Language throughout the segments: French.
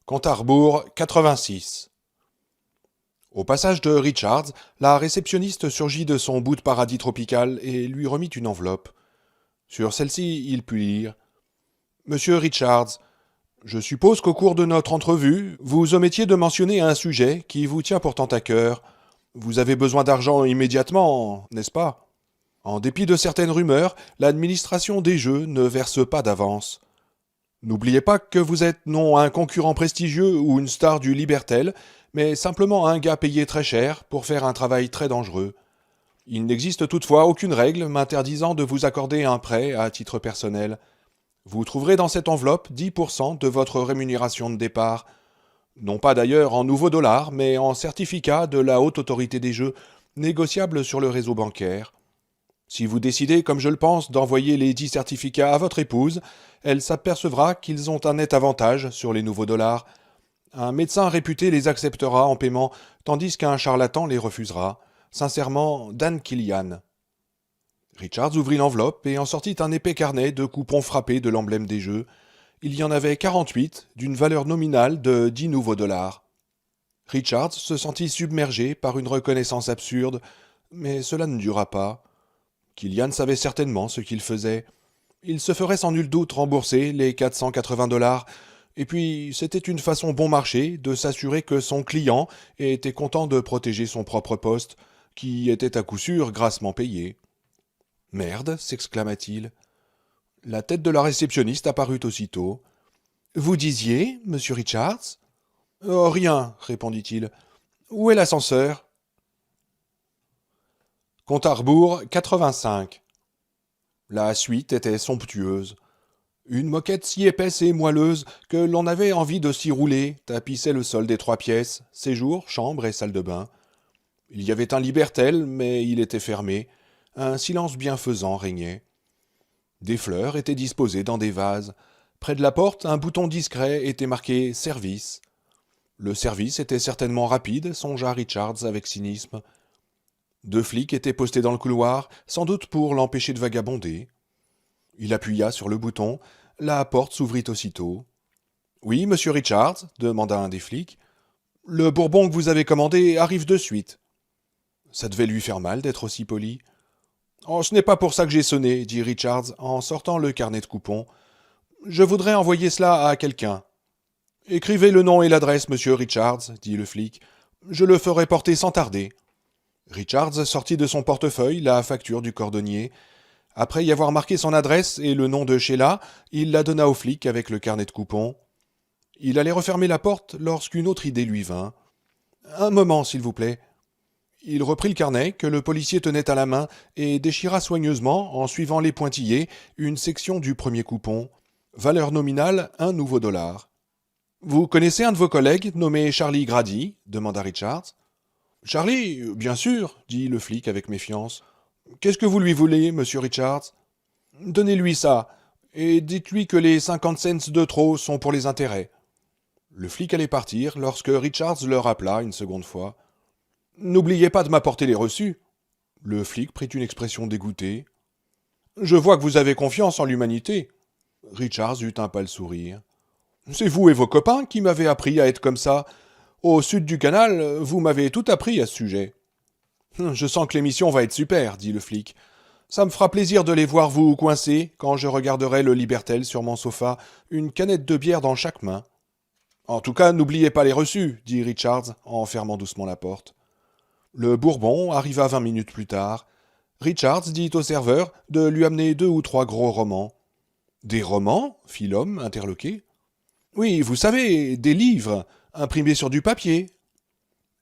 Compte à rebours 86. Au passage de Richards, la réceptionniste surgit de son bout de paradis tropical et lui remit une enveloppe. Sur celle-ci, il put lire Monsieur Richards, je suppose qu'au cours de notre entrevue, vous omettiez de mentionner un sujet qui vous tient pourtant à cœur. Vous avez besoin d'argent immédiatement, n'est-ce pas? En dépit de certaines rumeurs, l'administration des jeux ne verse pas d'avance. N'oubliez pas que vous êtes non un concurrent prestigieux ou une star du Libertel, mais simplement un gars payé très cher pour faire un travail très dangereux. Il n'existe toutefois aucune règle m'interdisant de vous accorder un prêt à titre personnel. Vous trouverez dans cette enveloppe 10% de votre rémunération de départ. Non pas d'ailleurs en nouveaux dollars, mais en certificat de la haute autorité des jeux, négociable sur le réseau bancaire. Si vous décidez, comme je le pense, d'envoyer les 10 certificats à votre épouse, elle s'apercevra qu'ils ont un net avantage sur les nouveaux dollars. Un médecin réputé les acceptera en paiement, tandis qu'un charlatan les refusera. Sincèrement, Dan Killian. Richards ouvrit l'enveloppe et en sortit un épais carnet de coupons frappés de l'emblème des jeux. Il y en avait 48, d'une valeur nominale de 10 nouveaux dollars. Richards se sentit submergé par une reconnaissance absurde, mais cela ne dura pas. Killian savait certainement ce qu'il faisait. Il se ferait sans nul doute rembourser les 480 dollars, et puis c'était une façon bon marché de s'assurer que son client était content de protéger son propre poste, qui était à coup sûr grassement payé. Merde, s'exclama-t-il. La tête de la réceptionniste apparut aussitôt. Vous disiez, monsieur Richards? Oh, rien, répondit-il. Où est l'ascenseur? Compte à rebours 85. La suite était somptueuse. Une moquette si épaisse et moelleuse que l'on avait envie de s'y rouler tapissait le sol des 3 pièces, séjour, chambre et salle de bain. Il y avait un libertel, mais il était fermé. Un silence bienfaisant régnait. Des fleurs étaient disposées dans des vases. Près de la porte, un bouton discret était marqué « Service ». Le service était certainement rapide, songea Richards avec cynisme. 2 flics étaient postés dans le couloir, sans doute pour l'empêcher de vagabonder. Il appuya sur le bouton. La porte s'ouvrit aussitôt. « Oui, monsieur Richards ?» demanda un des flics. « Le bourbon que vous avez commandé arrive de suite. » Ça devait lui faire mal d'être aussi poli. « Oh, ce n'est pas pour ça que j'ai sonné, » dit Richards en sortant le carnet de coupons. « Je voudrais envoyer cela à quelqu'un. »« Écrivez le nom et l'adresse, monsieur Richards, » dit le flic. « Je le ferai porter sans tarder. » Richards sortit de son portefeuille la facture du cordonnier. Après y avoir marqué son adresse et le nom de Sheila, il la donna au flic avec le carnet de coupons. Il allait refermer la porte lorsqu'une autre idée lui vint. « Un moment, s'il vous plaît. » Il reprit le carnet que le policier tenait à la main et déchira soigneusement, en suivant les pointillés, une section du premier coupon. Valeur nominale, 1 nouveau dollar. « Vous connaissez un de vos collègues, nommé Charlie Grady ?» demanda Richards. « Charlie, bien sûr, » dit le flic avec méfiance. « Qu'est-ce que vous lui voulez, monsieur Richards ? » ?»« Donnez-lui ça, et dites-lui que les 50 cents de trop sont pour les intérêts. » Le flic allait partir lorsque Richards le rappela une seconde fois. « N'oubliez pas de m'apporter les reçus. » Le flic prit une expression dégoûtée. « Je vois que vous avez confiance en l'humanité. » Richards eut un pâle sourire. « C'est vous et vos copains qui m'avez appris à être comme ça. Au sud du canal, vous m'avez tout appris à ce sujet. »« Je sens que l'émission va être super, » dit le flic. « Ça me fera plaisir de les voir vous coincés quand je regarderai le Libertel sur mon sofa, une canette de bière dans chaque main. »« En tout cas, n'oubliez pas les reçus, » dit Richards en fermant doucement la porte. Le bourbon arriva 20 minutes plus tard. Richards dit au serveur de lui amener 2 ou 3 gros romans. « Des romans ?» fit l'homme, interloqué. « Oui, vous savez, des livres, imprimés sur du papier. »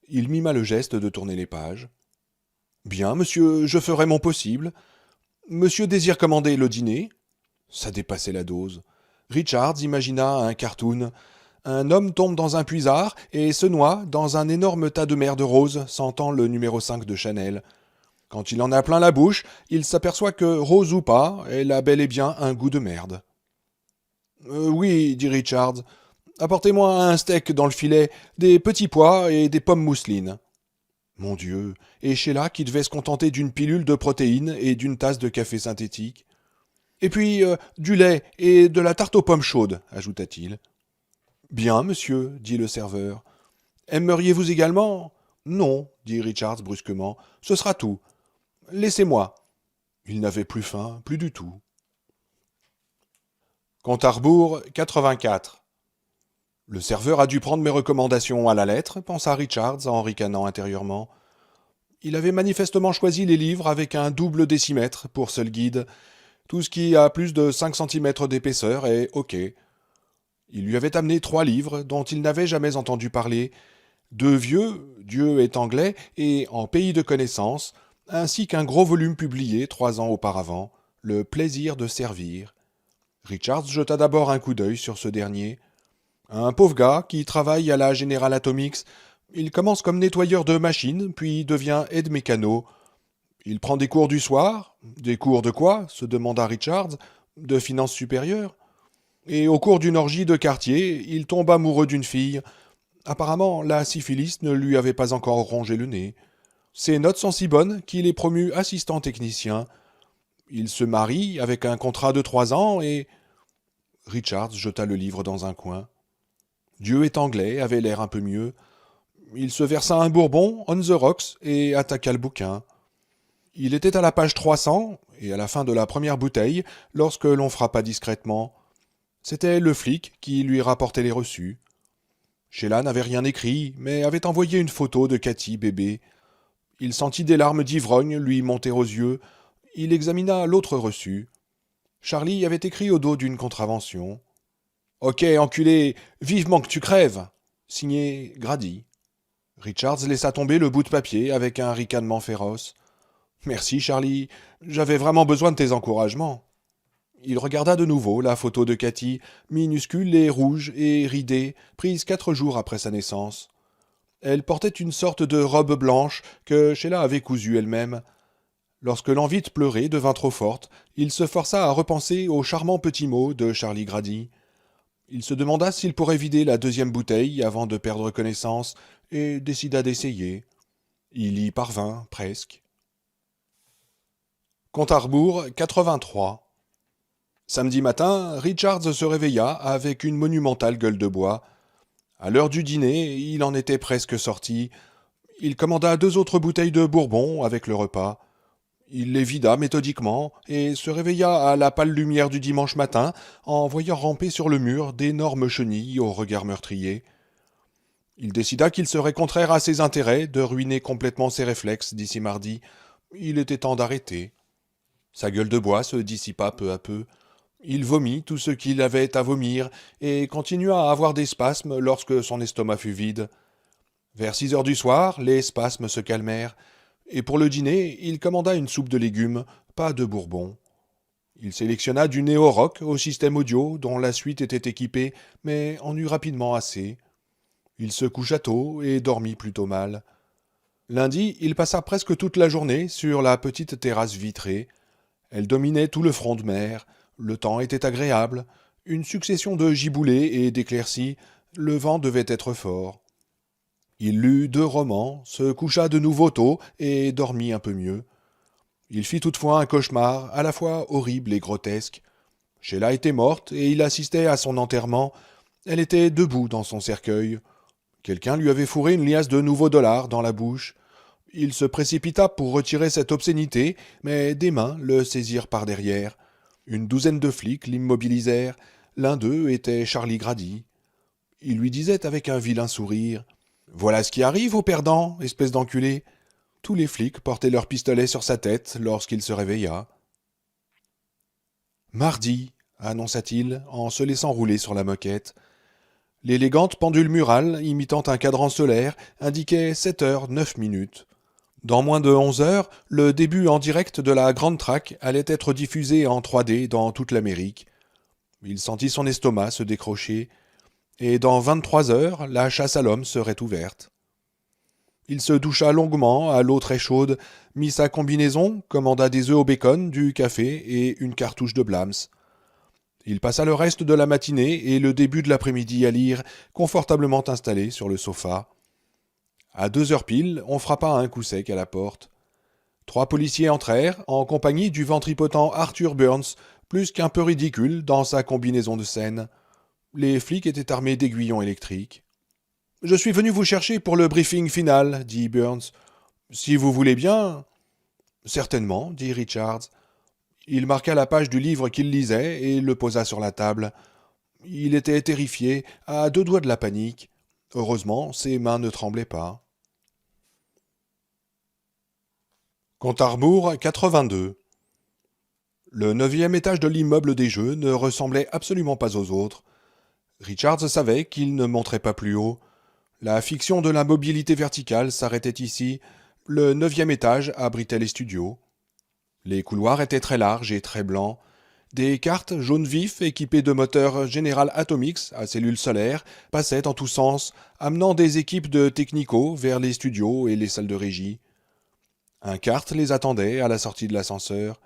Il mima le geste de tourner les pages. « Bien, monsieur, je ferai mon possible. Monsieur désire commander le dîner ?» Ça dépassait la dose. Richards imagina un cartoon. Un homme tombe dans un puisard et se noie dans un énorme tas de merde rose sentant le numéro 5 de Chanel. Quand il en a plein la bouche, il s'aperçoit que, rose ou pas, elle a bel et bien un goût de merde. « Oui, » dit Richards. « Apportez-moi un steak dans le filet, des petits pois et des pommes mousselines. » Mon Dieu, et Sheila qui devait se contenter d'une pilule de protéines et d'une tasse de café synthétique. « Et puis, du lait et de la tarte aux pommes chaudes, » ajouta-t-il. Bien, monsieur, dit le serveur. Aimeriez-vous également? Non, dit Richards brusquement. Ce sera tout. Laissez-moi. Il n'avait plus faim, plus du tout. Compte à rebours, 84. Le serveur a dû prendre mes recommandations à la lettre, pensa Richards en ricanant intérieurement. Il avait manifestement choisi les livres avec un double décimètre pour seul guide. Tout ce qui a plus de 5 centimètres d'épaisseur est OK. Il lui avait amené 3 livres dont il n'avait jamais entendu parler, 2 vieux, Dieu est anglais, et En pays de connaissance, ainsi qu'un gros volume publié 3 ans auparavant, Le plaisir de servir. Richards jeta d'abord un coup d'œil sur ce dernier. Un pauvre gars qui travaille à la General Atomics. Il commence comme nettoyeur de machines, puis devient aide mécano. Il prend des cours du soir. Des cours de quoi se demanda Richards. De finances supérieures. Et au cours d'une orgie de quartier, il tombe amoureux d'une fille. Apparemment, la syphilis ne lui avait pas encore rongé le nez. Ses notes sont si bonnes qu'il est promu assistant technicien. Il se marie avec un contrat de 3 ans et... Richards jeta le livre dans un coin. Dieu est anglais avait l'air un peu mieux. Il se versa un bourbon, on the rocks, et attaqua le bouquin. Il était à la page 300, et à la fin de la première bouteille, lorsque l'on frappa discrètement. C'était le flic qui lui rapportait les reçus. Sheila n'avait rien écrit, mais avait envoyé une photo de Cathy, bébé. Il sentit des larmes d'ivrogne lui monter aux yeux. Il examina l'autre reçu. Charlie avait écrit au dos d'une contravention. « Ok, enculé, vivement que tu crèves !» Signé Grady. Richards laissa tomber le bout de papier avec un ricanement féroce. « Merci, Charlie. J'avais vraiment besoin de tes encouragements. » Il regarda de nouveau la photo de Cathy, minuscule et rouge et ridée, prise 4 jours après sa naissance. Elle portait une sorte de robe blanche que Sheila avait cousue elle-même. Lorsque l'envie de pleurer devint trop forte, il se força à repenser aux charmants petits mots de Charlie Grady. Il se demanda s'il pourrait vider la 2e bouteille avant de perdre connaissance, et décida d'essayer. Il y parvint, presque. Compte à rebours, 83. Samedi matin, Richards se réveilla avec une monumentale gueule de bois. À l'heure du dîner, il en était presque sorti. Il commanda 2 autres bouteilles de bourbon avec le repas. Il les vida méthodiquement et se réveilla à la pâle lumière du dimanche matin en voyant ramper sur le mur d'énormes chenilles au regard meurtrier. Il décida qu'il serait contraire à ses intérêts de ruiner complètement ses réflexes d'ici mardi. Il était temps d'arrêter. Sa gueule de bois se dissipa peu à peu. Il vomit tout ce qu'il avait à vomir et continua à avoir des spasmes lorsque son estomac fut vide. Vers 6 heures du soir, les spasmes se calmèrent. Et pour le dîner, il commanda une soupe de légumes, pas de bourbon. Il sélectionna du néo-rock au système audio dont la suite était équipée, mais en eut rapidement assez. Il se coucha tôt et dormit plutôt mal. Lundi, il passa presque toute la journée sur la petite terrasse vitrée. Elle dominait tout le front de mer. Le temps était agréable. Une succession de giboulées et d'éclaircies. Le vent devait être fort. Il lut 2 romans, se coucha de nouveau tôt et dormit un peu mieux. Il fit toutefois un cauchemar, à la fois horrible et grotesque. Sheila était morte et il assistait à son enterrement. Elle était debout dans son cercueil. Quelqu'un lui avait fourré une liasse de nouveaux dollars dans la bouche. Il se précipita pour retirer cette obscénité, mais des mains le saisirent par derrière. Une douzaine de flics l'immobilisèrent. L'un d'eux était Charlie Grady. Il lui disait avec un vilain sourire « Voilà ce qui arrive aux perdants, espèce d'enculé !» Tous les flics portaient leurs pistolets sur sa tête lorsqu'il se réveilla. « Mardi !» annonça-t-il en se laissant rouler sur la moquette. L'élégante pendule murale, imitant un cadran solaire, indiquait 7h09. Dans moins de 11 heures, le début en direct de la Grande Track allait être diffusé en 3D dans toute l'Amérique. Il sentit son estomac se décrocher. Et dans 23 heures, la chasse à l'homme serait ouverte. Il se doucha longuement à l'eau très chaude, mit sa combinaison, commanda des œufs au bacon, du café et une cartouche de Blams. Il passa le reste de la matinée et le début de l'après-midi à lire, confortablement installé sur le sofa. À 2 heures pile, on frappa un coup sec à la porte. 3 policiers entrèrent, en compagnie du ventripotent Arthur Burns, plus qu'un peu ridicule dans sa combinaison de scène. Les flics étaient armés d'aiguillons électriques. « Je suis venu vous chercher pour le briefing final, dit Burns. Si vous voulez bien. Certainement, dit Richards. Il marqua la page du livre qu'il lisait et le posa sur la table. Il était terrifié, à deux doigts de la panique. Heureusement, ses mains ne tremblaient pas. Compte à rebours 82. Le 9e étage de l'immeuble des jeux ne ressemblait absolument pas aux autres. Richards savait qu'il ne monterait pas plus haut. La fiction de la mobilité verticale s'arrêtait ici. Le 9e étage abritait les studios. Les couloirs étaient très larges et très blancs. Des cartes jaune vif équipées de moteurs General Atomics à cellules solaires passaient en tous sens, amenant des équipes de technicaux vers les studios et les salles de régie. Un kart les attendait à la sortie de l'ascenseur.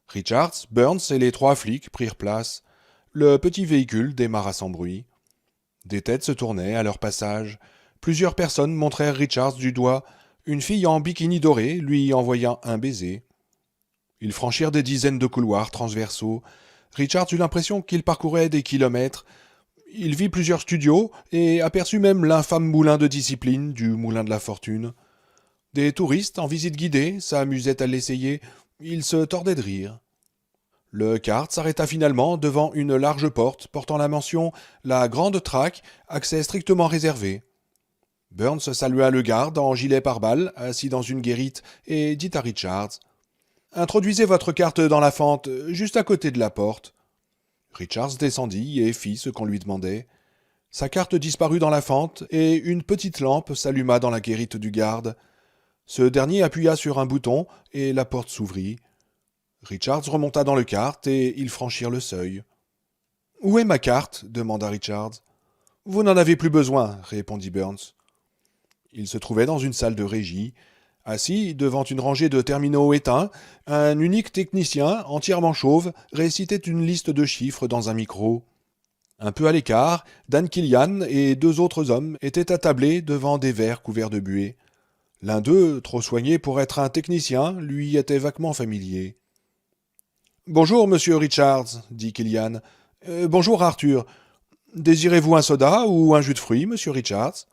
Richards, Burns et les 3 flics prirent place. Le petit véhicule démarra sans bruit. Des têtes se tournaient à leur passage. Plusieurs personnes montrèrent Richards du doigt. Une fille en bikini doré lui envoya un baiser. Ils franchirent des dizaines de couloirs transversaux. Richards eut l'impression qu'il parcourait des kilomètres. Il vit plusieurs studios et aperçut même l'infâme moulin de discipline du moulin de la fortune. Des touristes en visite guidée s'amusaient à l'essayer. Ils se tordaient de rire. Le kart s'arrêta finalement devant une large porte portant la mention « La Grande Track, accès strictement réservé ». Burns salua le garde en gilet pare-balles, assis dans une guérite, et dit à Richards « Introduisez votre carte dans la fente, juste à côté de la porte. » Richards descendit et fit ce qu'on lui demandait. Sa carte disparut dans la fente et une petite lampe s'alluma dans la guérite du garde. Ce dernier appuya sur un bouton et la porte s'ouvrit. Richards remonta dans le kart et ils franchirent le seuil. « Où est ma carte » demanda Richards. « Vous n'en avez plus besoin » répondit Burns. Il se trouvait dans une salle de régie. Assis devant une rangée de terminaux éteints, un unique technicien, entièrement chauve, récitait une liste de chiffres dans un micro. Un peu à l'écart, Dan Killian et 2 autres hommes étaient attablés devant des verres couverts de buée. L'un d'eux, trop soigné pour être un technicien, lui était vaguement familier. « Bonjour, monsieur Richards, dit Killian. Bonjour, Arthur. Désirez-vous un soda ou un jus de fruits, monsieur Richards ?»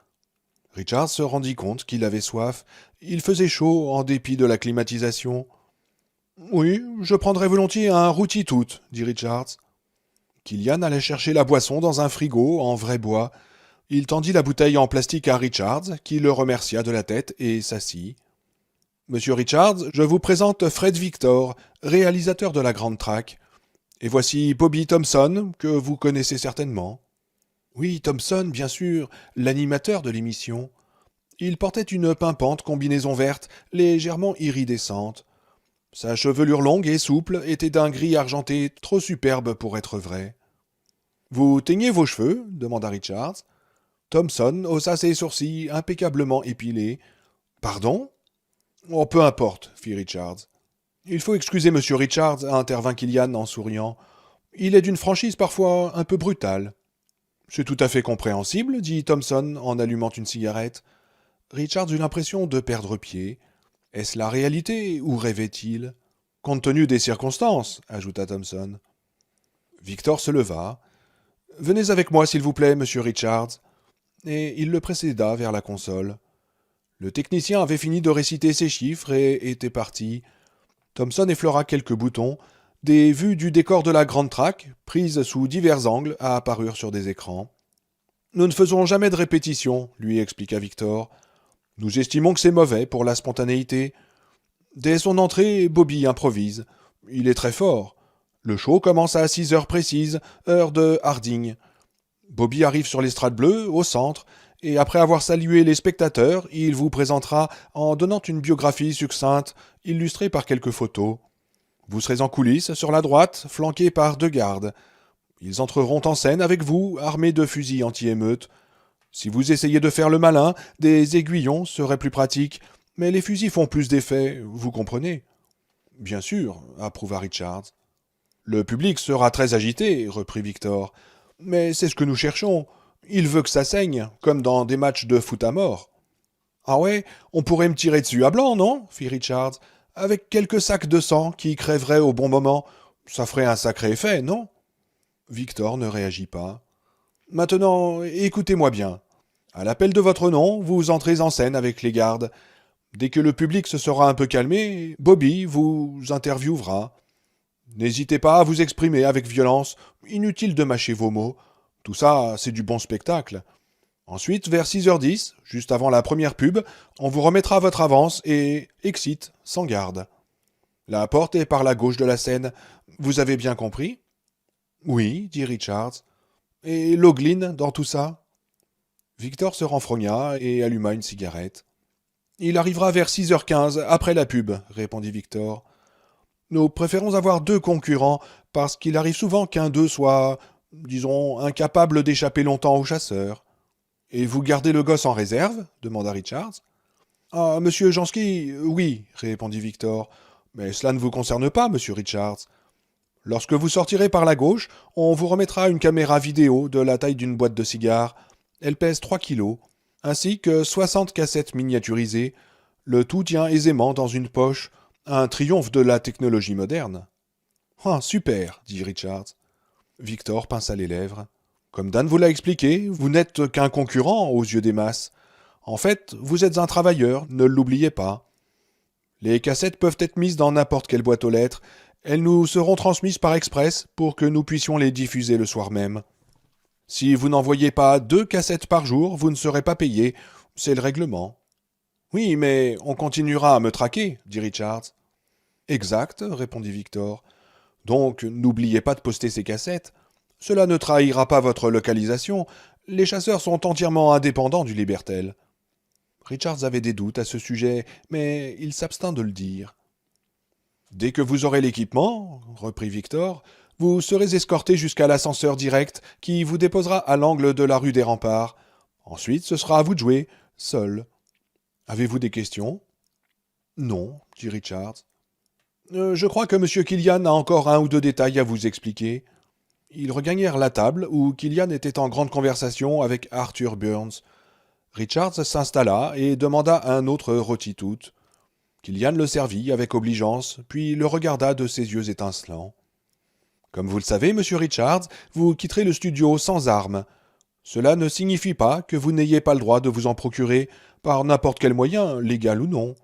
Richards se rendit compte qu'il avait soif. Il faisait chaud en dépit de la climatisation. « Oui, je prendrais volontiers un routi tout, dit Richards. Killian allait chercher la boisson dans un frigo en vrai bois. Il tendit la bouteille en plastique à Richards, qui le remercia de la tête et s'assit. « Monsieur Richards, je vous présente Fred Victor, réalisateur de la Grande Track. Et voici Bobby Thompson, que vous connaissez certainement. » Oui, Thompson, bien sûr, l'animateur de l'émission. Il portait une pimpante combinaison verte, légèrement iridescente. Sa chevelure longue et souple était d'un gris argenté trop superbe pour être vrai. « Vous teignez vos cheveux » demanda Richards. Thompson haussa ses sourcils impeccablement épilés. « Pardon ?»« Oh, peu importe, fit Richards. « Il faut excuser monsieur Richards, intervint Killian en souriant. Il est d'une franchise parfois un peu brutale. »« C'est tout à fait compréhensible, dit Thompson en allumant une cigarette. Richards eut l'impression de perdre pied. Est-ce la réalité ou rêvait-il ? Compte tenu des circonstances, ajouta Thompson. Victor se leva. « Venez avec moi, s'il vous plaît, monsieur Richards. » Et il le précéda vers la console. Le technicien avait fini de réciter ses chiffres et était parti. Thompson effleura quelques boutons. Des vues du décor de la Grande Track, prises sous divers angles, apparurent sur des écrans. « Nous ne faisons jamais de répétition, lui expliqua Victor. Nous estimons que c'est mauvais pour la spontanéité. Dès son entrée, Bobby improvise. Il est très fort. Le show commence à 6 heures précises, heure de Harding. Bobby arrive sur l'estrade bleue, au centre, et après avoir salué les spectateurs, il vous présentera en donnant une biographie succincte, illustrée par quelques photos. Vous serez en coulisses, sur la droite, flanqués par 2 gardes. Ils entreront en scène avec vous, armés de fusils anti-émeute. Si vous essayez de faire le malin, des aiguillons seraient plus pratiques, mais les fusils font plus d'effet, vous comprenez ? Bien sûr, approuva Richards. Le public sera très agité, reprit Victor. Mais c'est ce que nous cherchons. Il veut que ça saigne, comme dans des matchs de foot à mort. Ah ouais, on pourrait me tirer dessus à blanc, non ? Fit Richards. Avec quelques sacs de sang qui crèveraient au bon moment. Ça ferait un sacré effet, non ? Victor ne réagit pas. Maintenant, écoutez-moi bien. À l'appel de votre nom, vous entrez en scène avec les gardes. Dès que le public se sera un peu calmé, Bobby vous interviewera. N'hésitez pas à vous exprimer avec violence, inutile de mâcher vos mots. Tout ça, c'est du bon spectacle. Ensuite, vers 6h10, juste avant la première pub, on vous remettra votre avance et exit, sans garde. La porte est par la gauche de la scène. Vous avez bien compris? Oui, dit Richards. Et Loglin dans tout ça? Victor se renfrogna et alluma une cigarette. Il arrivera vers 6h15, après la pub, répondit Victor. Nous préférons avoir 2 concurrents, parce qu'il arrive souvent qu'un d'eux soit, disons, incapable d'échapper longtemps aux chasseurs. Et vous gardez le gosse en réserve? Demanda Richards. Ah, monsieur Jansky, oui, répondit Victor. Mais cela ne vous concerne pas, monsieur Richards. Lorsque vous sortirez par la gauche, on vous remettra une caméra vidéo de la taille d'une boîte de cigares. Elle pèse 3 kilos, ainsi que 60 cassettes miniaturisées. Le tout tient aisément dans une poche, un triomphe de la technologie moderne. Ah, super, dit Richards. Victor pinça les lèvres. Comme Dan vous l'a expliqué, vous n'êtes qu'un concurrent aux yeux des masses. En fait, vous êtes un travailleur, ne l'oubliez pas. Les cassettes peuvent être mises dans n'importe quelle boîte aux lettres. Elles nous seront transmises par express pour que nous puissions les diffuser le soir même. Si vous n'envoyez pas 2 cassettes par jour, vous ne serez pas payé. C'est le règlement. Oui, mais on continuera à me traquer, dit Richards. Exact, répondit Victor. Donc, n'oubliez pas de poster ces cassettes. Cela ne trahira pas votre localisation. Les chasseurs sont entièrement indépendants du Libertel. Richards avait des doutes à ce sujet, mais il s'abstint de le dire. Dès que vous aurez l'équipement, reprit Victor, vous serez escorté jusqu'à l'ascenseur direct qui vous déposera à l'angle de la rue des Remparts. Ensuite, ce sera à vous de jouer, seul. Avez-vous des questions? Non, dit Richards. Je crois que M. Killian a encore 1 ou 2 détails à vous expliquer. Ils regagnèrent la table où Killian était en grande conversation avec Arthur Burns. Richards s'installa et demanda un autre rôti-tout. Killian le servit avec obligeance, puis le regarda de ses yeux étincelants. Comme vous le savez, monsieur Richards, vous quitterez le studio sans armes. Cela ne signifie pas que vous n'ayez pas le droit de vous en procurer par n'importe quel moyen, légal ou non.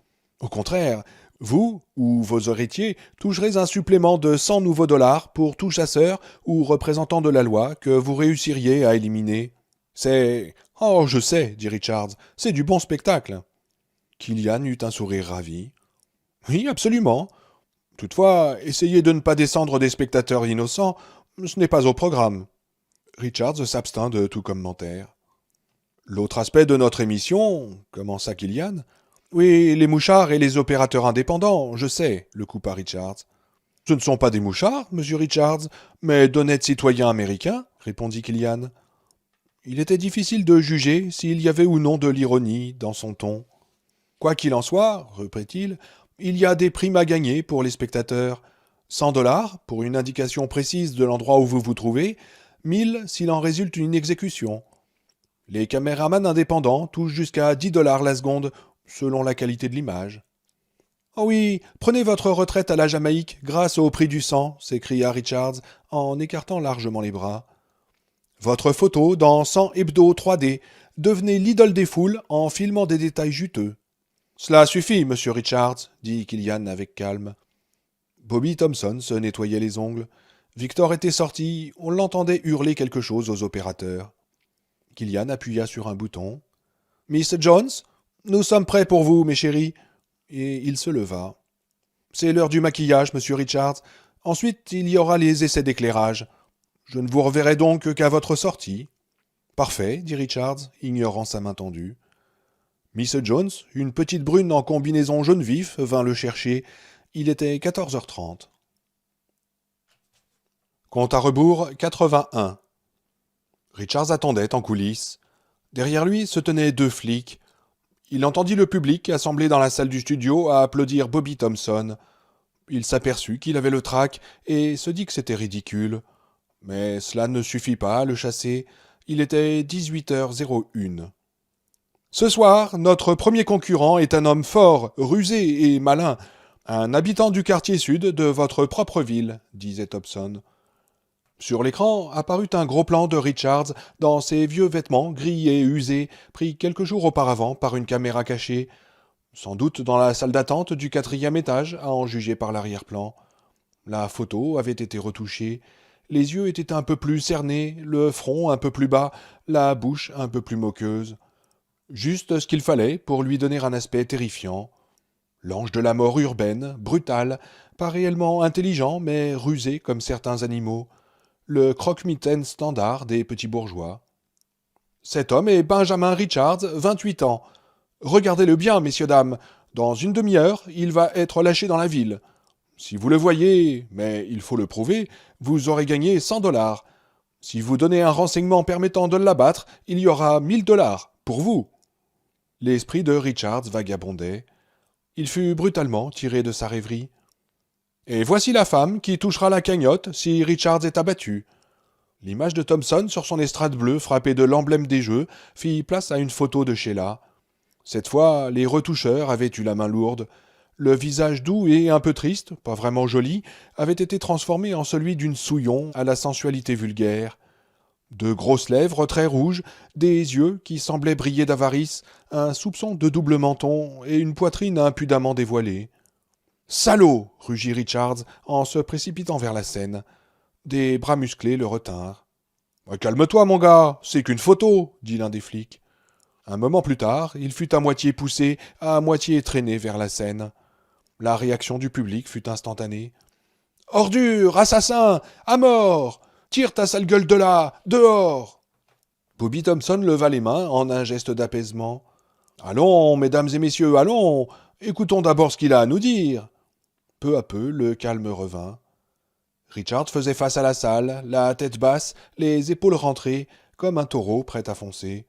Au contraire, vous ou vos héritiers toucherez un supplément de 100 nouveaux dollars pour tout chasseur ou représentant de la loi que vous réussiriez à éliminer. C'est... Oh, je sais, dit Richards, c'est du bon spectacle. Killian eut un sourire ravi. Oui, absolument. Toutefois, essayez de ne pas descendre des spectateurs innocents, ce n'est pas au programme. Richards s'abstint de tout commentaire. L'autre aspect de notre émission, commença Killian. Oui, les mouchards et les opérateurs indépendants, je sais, le coupa Richards. Ce ne sont pas des mouchards, monsieur Richards, mais d'honnêtes citoyens américains, répondit Killian. Il était difficile de juger s'il y avait ou non de l'ironie dans son ton. Quoi qu'il en soit, reprit-il, il y a des primes à gagner pour les spectateurs. 100 dollars pour une indication précise de l'endroit où vous vous trouvez, 1000 s'il en résulte une exécution. Les caméramans indépendants touchent jusqu'à 10 dollars la seconde, selon la qualité de l'image. Oh oui, prenez votre retraite à la Jamaïque grâce au prix du sang, s'écria Richards en écartant largement les bras. Votre photo dans 100 Hebdo 3D, devenez l'idole des foules en filmant des détails juteux. Cela suffit, monsieur Richards, dit Killian avec calme. Bobby Thompson se nettoyait les ongles. Victor était sorti, on l'entendait hurler quelque chose aux opérateurs. Killian appuya sur un bouton. Miss Jones, nous sommes prêts pour vous, mes chéris. Et il se leva. C'est l'heure du maquillage, monsieur Richards. Ensuite, il y aura les essais d'éclairage. Je ne vous reverrai donc qu'à votre sortie. Parfait, dit Richards, ignorant sa main tendue. Miss Jones, une petite brune en combinaison jaune vif, vint le chercher. Il était 14h30. Compte à rebours 81. Richards attendait en coulisses. Derrière lui se tenaient 2 flics. Il entendit le public assemblé dans la salle du studio à applaudir Bobby Thompson. Il s'aperçut qu'il avait le trac et se dit que c'était ridicule. Mais cela ne suffit pas à le chasser. Il était 18h01. Ce soir, notre premier concurrent est un homme fort, rusé et malin, un habitant du quartier sud de votre propre ville, disait Thompson. Sur l'écran apparut un gros plan de Richards dans ses vieux vêtements gris et usés, pris quelques jours auparavant par une caméra cachée, sans doute dans la salle d'attente du 4e étage, à en juger par l'arrière-plan. La photo avait été retouchée. Les yeux étaient un peu plus cernés, le front un peu plus bas, la bouche un peu plus moqueuse. Juste ce qu'il fallait pour lui donner un aspect terrifiant. L'ange de la mort urbaine, brutal, pas réellement intelligent, mais rusé comme certains animaux. Le croque-mitaine standard des petits bourgeois. Cet homme est Benjamin Richards, 28 ans. Regardez-le bien, messieurs, dames. Dans une demi-heure, il va être lâché dans la ville. Si vous le voyez, mais il faut le prouver, vous aurez gagné 100 $. Si vous donnez un renseignement permettant de l'abattre, il y aura 1000 $, pour vous. L'esprit de Richards vagabondait. Il fut brutalement tiré de sa rêverie. Et voici la femme qui touchera la cagnotte si Richards est abattu. L'image de Thompson sur son estrade bleue frappée de l'emblème des jeux fit place à une photo de Sheila. Cette fois, les retoucheurs avaient eu la main lourde. Le visage doux et un peu triste, pas vraiment joli, avait été transformé en celui d'une souillon à la sensualité vulgaire. De grosses lèvres très rouges, des yeux qui semblaient briller d'avarice, un soupçon de double menton et une poitrine impudemment dévoilée. « Salaud !» rugit Richards en se précipitant vers la scène. Des bras musclés le retinrent. « Calme-toi, mon gars, c'est qu'une photo !» dit l'un des flics. Un moment plus tard, il fut à moitié poussé, à moitié traîné vers la scène. La réaction du public fut instantanée. « Ordure, assassin, à mort! Tire ta sale gueule de là, dehors !» Bobby Thompson leva les mains en un geste d'apaisement. « Allons, mesdames et messieurs, allons, écoutons d'abord ce qu'il a à nous dire. » Peu à peu, le calme revint. Richard faisait face à la salle, la tête basse, les épaules rentrées, comme un taureau prêt à foncer.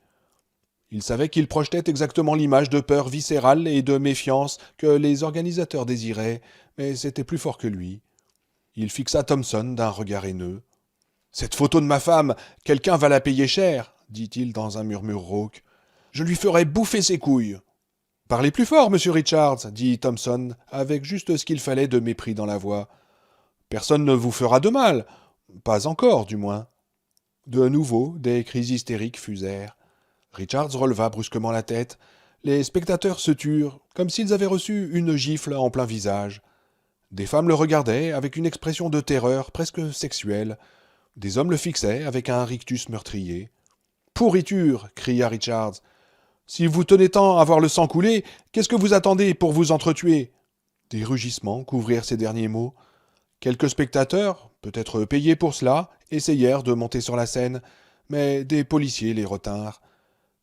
Il savait qu'il projetait exactement l'image de peur viscérale et de méfiance que les organisateurs désiraient, mais c'était plus fort que lui. Il fixa Thompson d'un regard haineux. « Cette photo de ma femme, quelqu'un va la payer cher, dit-il dans un murmure rauque. Je lui ferai bouffer ses couilles. Parlez plus fort, monsieur Richards, dit Thompson, avec juste ce qu'il fallait de mépris dans la voix. Personne ne vous fera de mal. Pas encore, du moins. De nouveau, des cris hystériques fusèrent. Richards releva brusquement la tête. Les spectateurs se turent, comme s'ils avaient reçu une gifle en plein visage. Des femmes le regardaient avec une expression de terreur presque sexuelle. Des hommes le fixaient avec un rictus meurtrier. « Pourriture !» cria Richards. « Si vous tenez tant à voir le sang couler, qu'est-ce que vous attendez pour vous entretuer ?» Des rugissements couvrirent ces derniers mots. Quelques spectateurs, peut-être payés pour cela, essayèrent de monter sur la scène, mais des policiers les retinrent.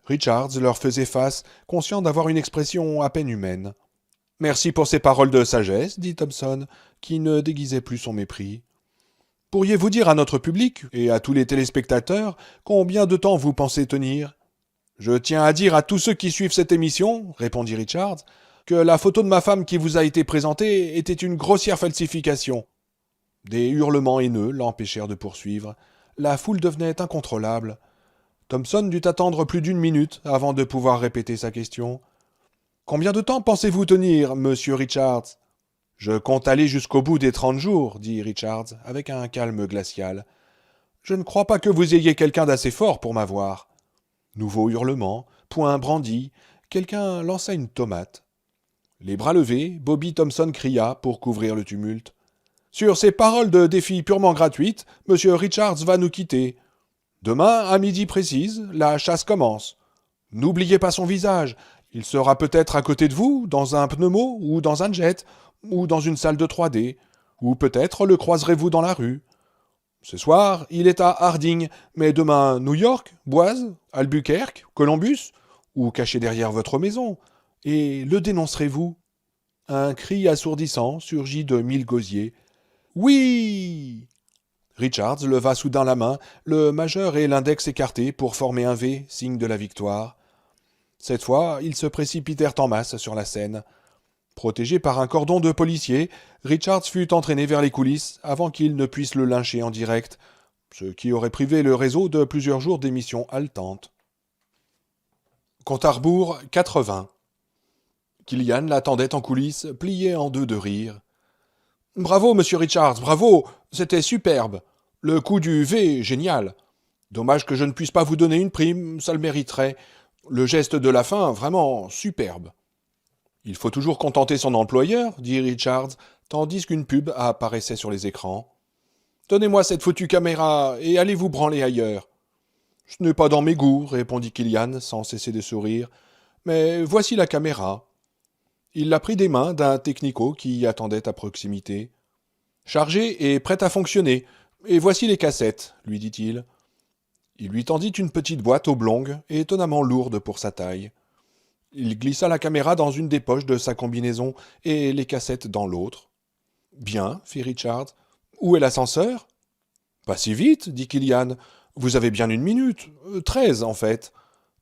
Richards leur faisait face, conscient d'avoir une expression à peine humaine. « Merci pour ces paroles de sagesse, » dit Thompson, qui ne déguisait plus son mépris. « Pourriez-vous dire à notre public, et à tous les téléspectateurs, combien de temps vous pensez tenir ?»« Je tiens à dire à tous ceux qui suivent cette émission, » répondit Richards, « que la photo de ma femme qui vous a été présentée était une grossière falsification. » Des hurlements haineux l'empêchèrent de poursuivre. La foule devenait incontrôlable. Thompson dut attendre plus d'1 minute avant de pouvoir répéter sa question. « Combien de temps pensez-vous tenir, monsieur Richards ?»« Je compte aller jusqu'au bout des 30 jours, dit Richards, avec un calme glacial. « Je ne crois pas que vous ayez quelqu'un d'assez fort pour m'avoir. » Nouveau hurlement, poing brandi, quelqu'un lança une tomate. Les bras levés, Bobby Thompson cria pour couvrir le tumulte. « Sur ces paroles de défi purement gratuites, monsieur Richards va nous quitter. Demain, à midi précise, la chasse commence. N'oubliez pas son visage. Il sera peut-être à côté de vous, dans un pneumo, ou dans un jet, ou dans une salle de 3D, ou peut-être le croiserez-vous dans la rue. Ce soir, il est à Harding, mais demain, New York, Boise, Albuquerque, Columbus, ou caché derrière votre maison. Et le dénoncerez-vous ?» Un cri assourdissant surgit de 1000 gosiers. « Oui !» Richards leva soudain la main, le majeur et l'index écartés pour former un V, signe de la victoire. Cette fois, ils se précipitèrent en masse sur la scène. Protégé par un cordon de policiers, Richards fut entraîné vers les coulisses avant qu'ils ne puissent le lyncher en direct, ce qui aurait privé le réseau de plusieurs jours d'émissions haletantes. Compte à rebours 80. Killian l'attendait en coulisses, plié en deux de rire. « Bravo, monsieur Richards, bravo, c'était superbe. Le coup du V, génial. Dommage que je ne puisse pas vous donner une prime, ça le mériterait. Le geste de la fin, vraiment superbe. Il faut toujours contenter son employeur, dit Richards, tandis qu'une pub apparaissait sur les écrans. Donnez-moi cette foutue caméra et allez vous branler ailleurs. Ce n'est pas dans mes goûts, répondit Killian, sans cesser de sourire. Mais voici la caméra. Il la prit des mains d'un technico qui y attendait à proximité. Chargée et prête à fonctionner. Et voici les cassettes, lui dit-il. Il lui tendit une petite boîte oblongue et étonnamment lourde pour sa taille. Il glissa la caméra dans une des poches de sa combinaison et les cassettes dans l'autre. Bien, fit Richard. Où est l'ascenseur? Pas si vite, dit Killian. Vous avez bien 1 minute. 13, en fait.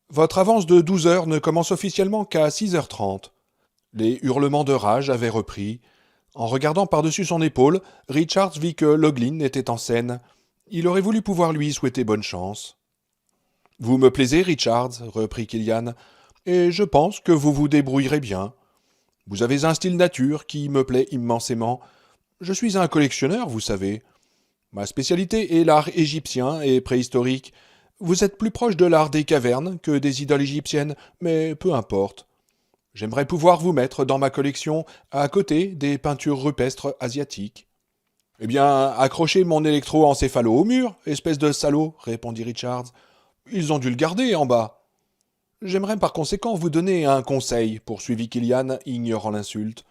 Votre avance de 12 heures ne commence officiellement qu'à 6h30. Les hurlements de rage avaient repris. En regardant par-dessus son épaule, Richards vit que Loglin était en scène. Il aurait voulu pouvoir lui souhaiter bonne chance. Vous me plaisez, Richards, reprit Killian, et je pense que vous vous débrouillerez bien. Vous avez un style nature qui me plaît immensément. Je suis un collectionneur, vous savez. Ma spécialité est l'art égyptien et préhistorique. Vous êtes plus proche de l'art des cavernes que des idoles égyptiennes, mais peu importe. J'aimerais pouvoir vous mettre dans ma collection à côté des peintures rupestres asiatiques. Eh bien, accrochez mon électroencéphalo au mur, espèce de salaud, répondit Richards. Ils ont dû le garder en bas. J'aimerais par conséquent vous donner un conseil, poursuivit Killian, ignorant l'insulte.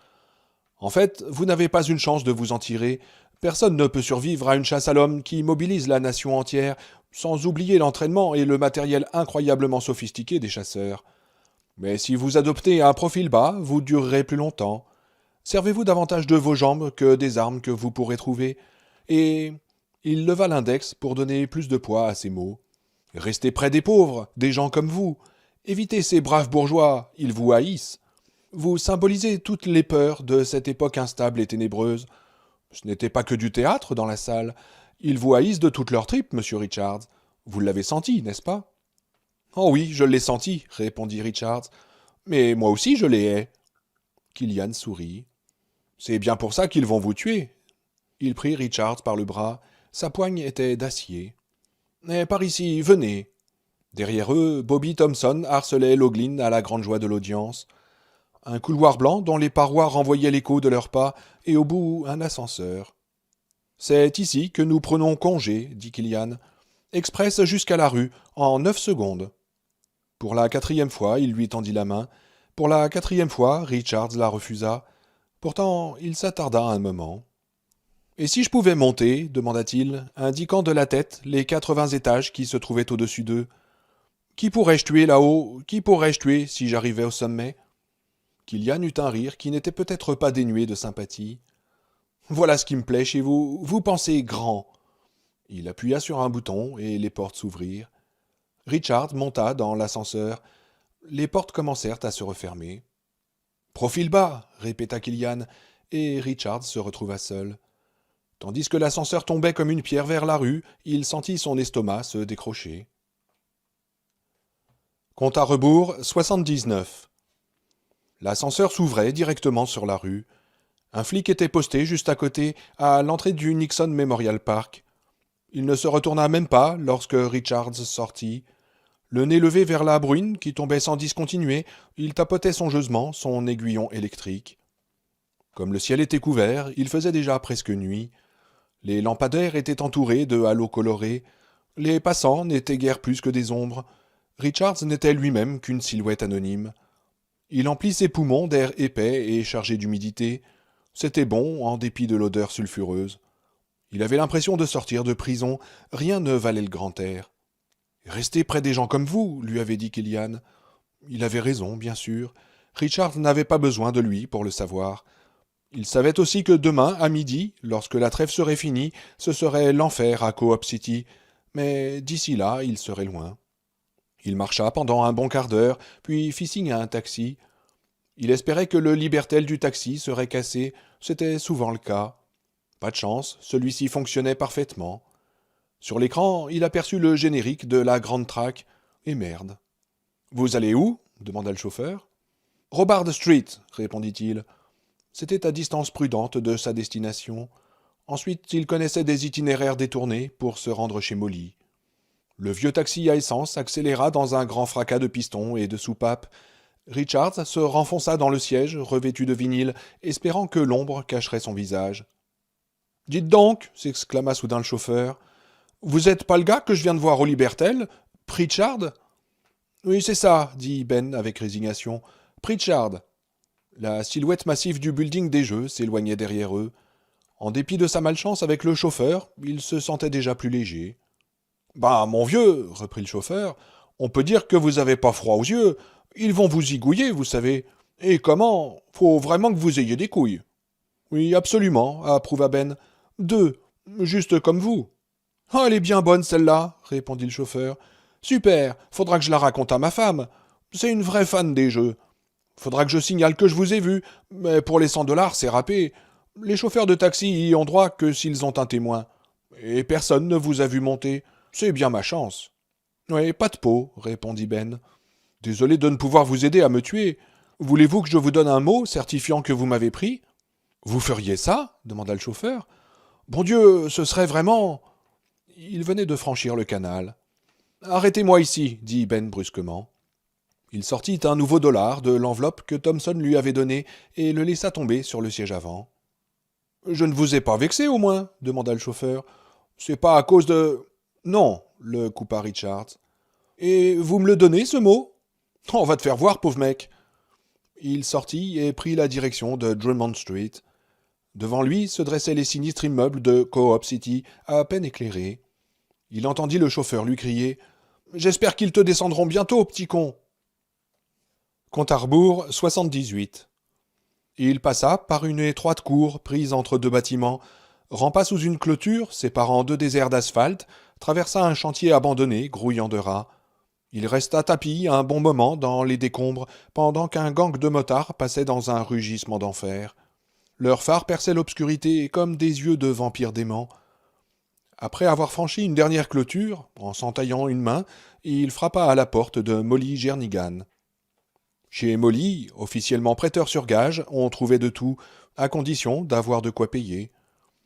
En fait, vous n'avez pas une chance de vous en tirer. Personne ne peut survivre à une chasse à l'homme qui mobilise la nation entière, sans oublier l'entraînement et le matériel incroyablement sophistiqué des chasseurs. Mais si vous adoptez un profil bas, vous durerez plus longtemps. Servez-vous davantage de vos jambes que des armes que vous pourrez trouver. Et il leva l'index pour donner plus de poids à ses mots. Restez près des pauvres, des gens comme vous. Évitez ces braves bourgeois, ils vous haïssent. Vous symbolisez toutes les peurs de cette époque instable et ténébreuse. Ce n'était pas que du théâtre dans la salle. Ils vous haïssent de toutes leurs tripes, monsieur Richards. Vous l'avez senti, n'est-ce pas? Oh oui, je l'ai senti, répondit Richards. Mais moi aussi je les hais. Killian sourit. C'est bien pour ça qu'ils vont vous tuer. Il prit Richards par le bras. Sa poigne était d'acier. Par ici, venez. Derrière eux, Bobby Thompson harcelait Loglin à la grande joie de l'audience. Un couloir blanc dont les parois renvoyaient l'écho de leurs pas, et au bout un ascenseur. C'est ici que nous prenons congé, dit Killian. Express jusqu'à la rue, en 9 secondes. Pour la 4e fois, il lui tendit la main. Pour la 4e fois, Richards la refusa. Pourtant, il s'attarda un moment. Et si je pouvais monter, demanda-t-il, indiquant de la tête les 80 étages qui se trouvaient au-dessus d'eux. Qui pourrais-je tuer là-haut? Qui pourrais-je tuer si j'arrivais au sommet? Killian eut un rire qui n'était peut-être pas dénué de sympathie. Voilà ce qui me plaît chez vous, vous pensez grand. Il appuya sur un bouton et les portes s'ouvrirent. Richard monta dans l'ascenseur. Les portes commencèrent à se refermer. Profil bas, répéta Killian, et Richard se retrouva seul. Tandis que l'ascenseur tombait comme une pierre vers la rue, il sentit son estomac se décrocher. Compte à rebours 79. L'ascenseur s'ouvrait directement sur la rue. Un flic était posté juste à côté, à l'entrée du Nixon Memorial Park. Il ne se retourna même pas lorsque Richards sortit. Le nez levé vers la bruine qui tombait sans discontinuer, il tapotait songeusement son aiguillon électrique. Comme le ciel était couvert, il faisait déjà presque nuit. Les lampadaires étaient entourés de halos colorés. Les passants n'étaient guère plus que des ombres. Richards n'était lui-même qu'une silhouette anonyme. Il emplit ses poumons d'air épais et chargé d'humidité. C'était bon, en dépit de l'odeur sulfureuse. Il avait l'impression de sortir de prison, rien ne valait le grand air. Restez près des gens comme vous, lui avait dit Killian. Il avait raison, bien sûr. Richard n'avait pas besoin de lui pour le savoir. Il savait aussi que demain, à midi, lorsque la trêve serait finie, ce serait l'enfer à Co-op City, mais d'ici là, il serait loin. Il marcha pendant un bon quart d'heure, puis fit signe à un taxi. Il espérait que le libertel du taxi serait cassé, c'était souvent le cas. Pas de chance, celui-ci fonctionnait parfaitement. Sur l'écran, il aperçut le générique de la grande track, et merde. Vous allez où? Demanda le chauffeur. Robard Street, répondit-il. C'était à distance prudente de sa destination. Ensuite, il connaissait des itinéraires détournés pour se rendre chez Molly. Le vieux taxi à essence accéléra dans un grand fracas de pistons et de soupapes. Richards se renfonça dans le siège, revêtu de vinyle, espérant que l'ombre cacherait son visage. « Dites donc !» s'exclama soudain le chauffeur. « Vous êtes pas le gars que je viens de voir au Libertel, Pritchard ?»« Oui, c'est ça, » dit Ben avec résignation. « Pritchard. » La silhouette massive du building des jeux s'éloignait derrière eux. En dépit de sa malchance avec le chauffeur, il se sentait déjà plus léger. « Bah, mon vieux, » reprit le chauffeur, « on peut dire que vous avez pas froid aux yeux. Ils vont vous zigouiller, vous savez. Et comment? Faut vraiment que vous ayez des couilles. »« Oui, absolument, » approuva Ben. « Deux, juste comme vous. »« Ah, elle est bien bonne, celle-là, » répondit le chauffeur. « Super, faudra que je la raconte à ma femme. C'est une vraie fan des jeux. Faudra que je signale que je vous ai vu, mais pour les 100 $, c'est râpé. Les chauffeurs de taxi y ont droit que s'ils ont un témoin. Et personne ne vous a vu monter. C'est bien ma chance. »« Oui, pas de peau, » répondit Ben. « Désolé de ne pouvoir vous aider à me tuer. Voulez-vous que je vous donne un mot certifiant que vous m'avez pris ?»« Vous feriez ça ?» demanda le chauffeur. « Bon Dieu, ce serait vraiment... » Il venait de franchir le canal. « Arrêtez-moi ici, » dit Ben brusquement. Il sortit un nouveau dollar de l'enveloppe que Thomson lui avait donnée et le laissa tomber sur le siège avant. « Je ne vous ai pas vexé, au moins ?» demanda le chauffeur. « C'est pas à cause de... » »« Non, » le coupa Richards. « Et vous me le donnez, ce mot ? » ?»« On va te faire voir, pauvre mec !» Il sortit et prit la direction de Drummond Street. Devant lui se dressaient les sinistres immeubles de Co-op City, à peine éclairés. Il entendit le chauffeur lui crier « J'espère qu'ils te descendront bientôt, petit con !» Compte à rebours, 78. Il passa par une étroite cour prise entre deux bâtiments, rampa sous une clôture séparant deux déserts d'asphalte, traversa un chantier abandonné, grouillant de rats. Il resta tapi un bon moment dans les décombres, pendant qu'un gang de motards passait dans un rugissement d'enfer. Leurs phares perçaient l'obscurité comme des yeux de vampires déments. Après avoir franchi une dernière clôture, en s'entaillant une main, il frappa à la porte de Molly Jernigan. Chez Molly, officiellement prêteur sur gage, on trouvait de tout, à condition d'avoir de quoi payer.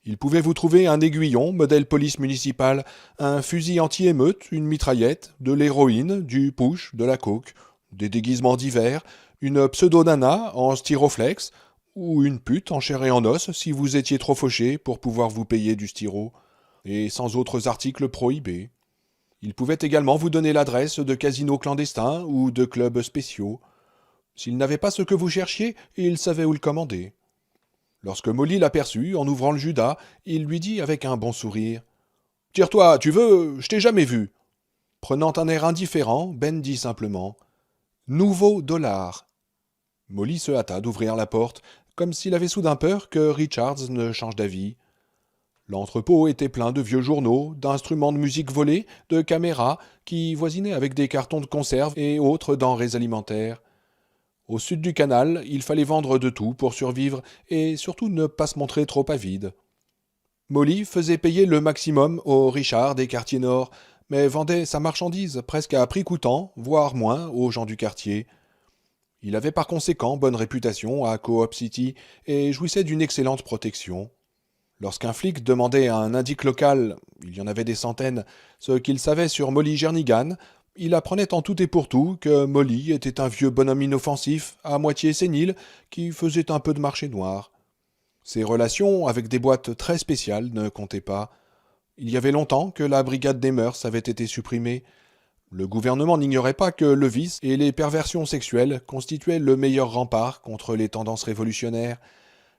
Il pouvait vous trouver un aiguillon, modèle police municipale, un fusil anti-émeute, une mitraillette, de l'héroïne, du push, de la coke, des déguisements divers, une pseudo-nana en styroflex, ou une pute en chair et en os si vous étiez trop fauché pour pouvoir vous payer du styro, et sans autres articles prohibés. Il pouvait également vous donner l'adresse de casinos clandestins ou de clubs spéciaux. S'il n'avait pas ce que vous cherchiez, il savait où le commander. Lorsque Molly l'aperçut, en ouvrant le Judas, il lui dit avec un bon sourire « Tire-toi, tu veux, je t'ai jamais vu. » Prenant un air indifférent, Ben dit simplement « Nouveau dollar. » Molly se hâta d'ouvrir la porte, comme s'il avait soudain peur que Richards ne change d'avis. L'entrepôt était plein de vieux journaux, d'instruments de musique volés, de caméras, qui voisinaient avec des cartons de conserve et autres denrées alimentaires. Au sud du canal, il fallait vendre de tout pour survivre et surtout ne pas se montrer trop avide. Molly faisait payer le maximum aux Richards des quartiers nord, mais vendait sa marchandise presque à prix coûtant, voire moins, aux gens du quartier. Il avait par conséquent bonne réputation à Co-op City et jouissait d'une excellente protection. Lorsqu'un flic demandait à un indique local, il y en avait des centaines, ce qu'il savait sur Molly Jernigan, il apprenait en tout et pour tout que Molly était un vieux bonhomme inoffensif, à moitié sénile, qui faisait un peu de marché noir. Ses relations avec des boîtes très spéciales ne comptaient pas. Il y avait longtemps que la brigade des mœurs avait été supprimée. Le gouvernement n'ignorait pas que le vice et les perversions sexuelles constituaient le meilleur rempart contre les tendances révolutionnaires,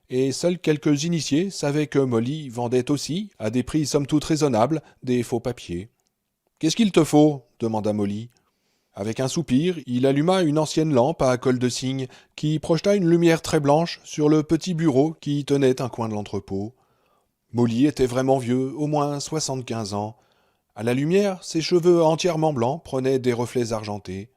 et seuls quelques initiés savaient que Molly vendait aussi, à des prix somme toute raisonnables, des faux papiers. « Qu'est-ce qu'il te faut ?» demanda Molly. Avec un soupir, il alluma une ancienne lampe à col de cygne qui projeta une lumière très blanche sur le petit bureau qui tenait un coin de l'entrepôt. Molly était vraiment vieux, au moins 75 ans. À la lumière, ses cheveux entièrement blancs prenaient des reflets argentés.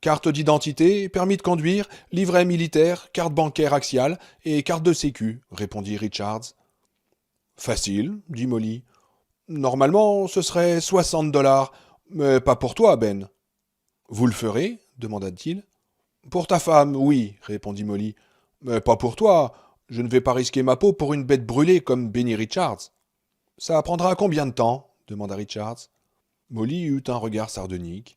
Carte d'identité, permis de conduire, livret militaire, carte bancaire axiale et carte de sécu, répondit Richards. Facile, dit Molly. Normalement, ce serait 60 $, mais pas pour toi, Ben. Vous le ferez demanda-t-il. Pour ta femme, oui, répondit Molly. Mais pas pour toi. Je ne vais pas risquer ma peau pour une bête brûlée comme Benny Richards. Ça prendra combien de temps demanda Richards. Molly eut un regard sardonique.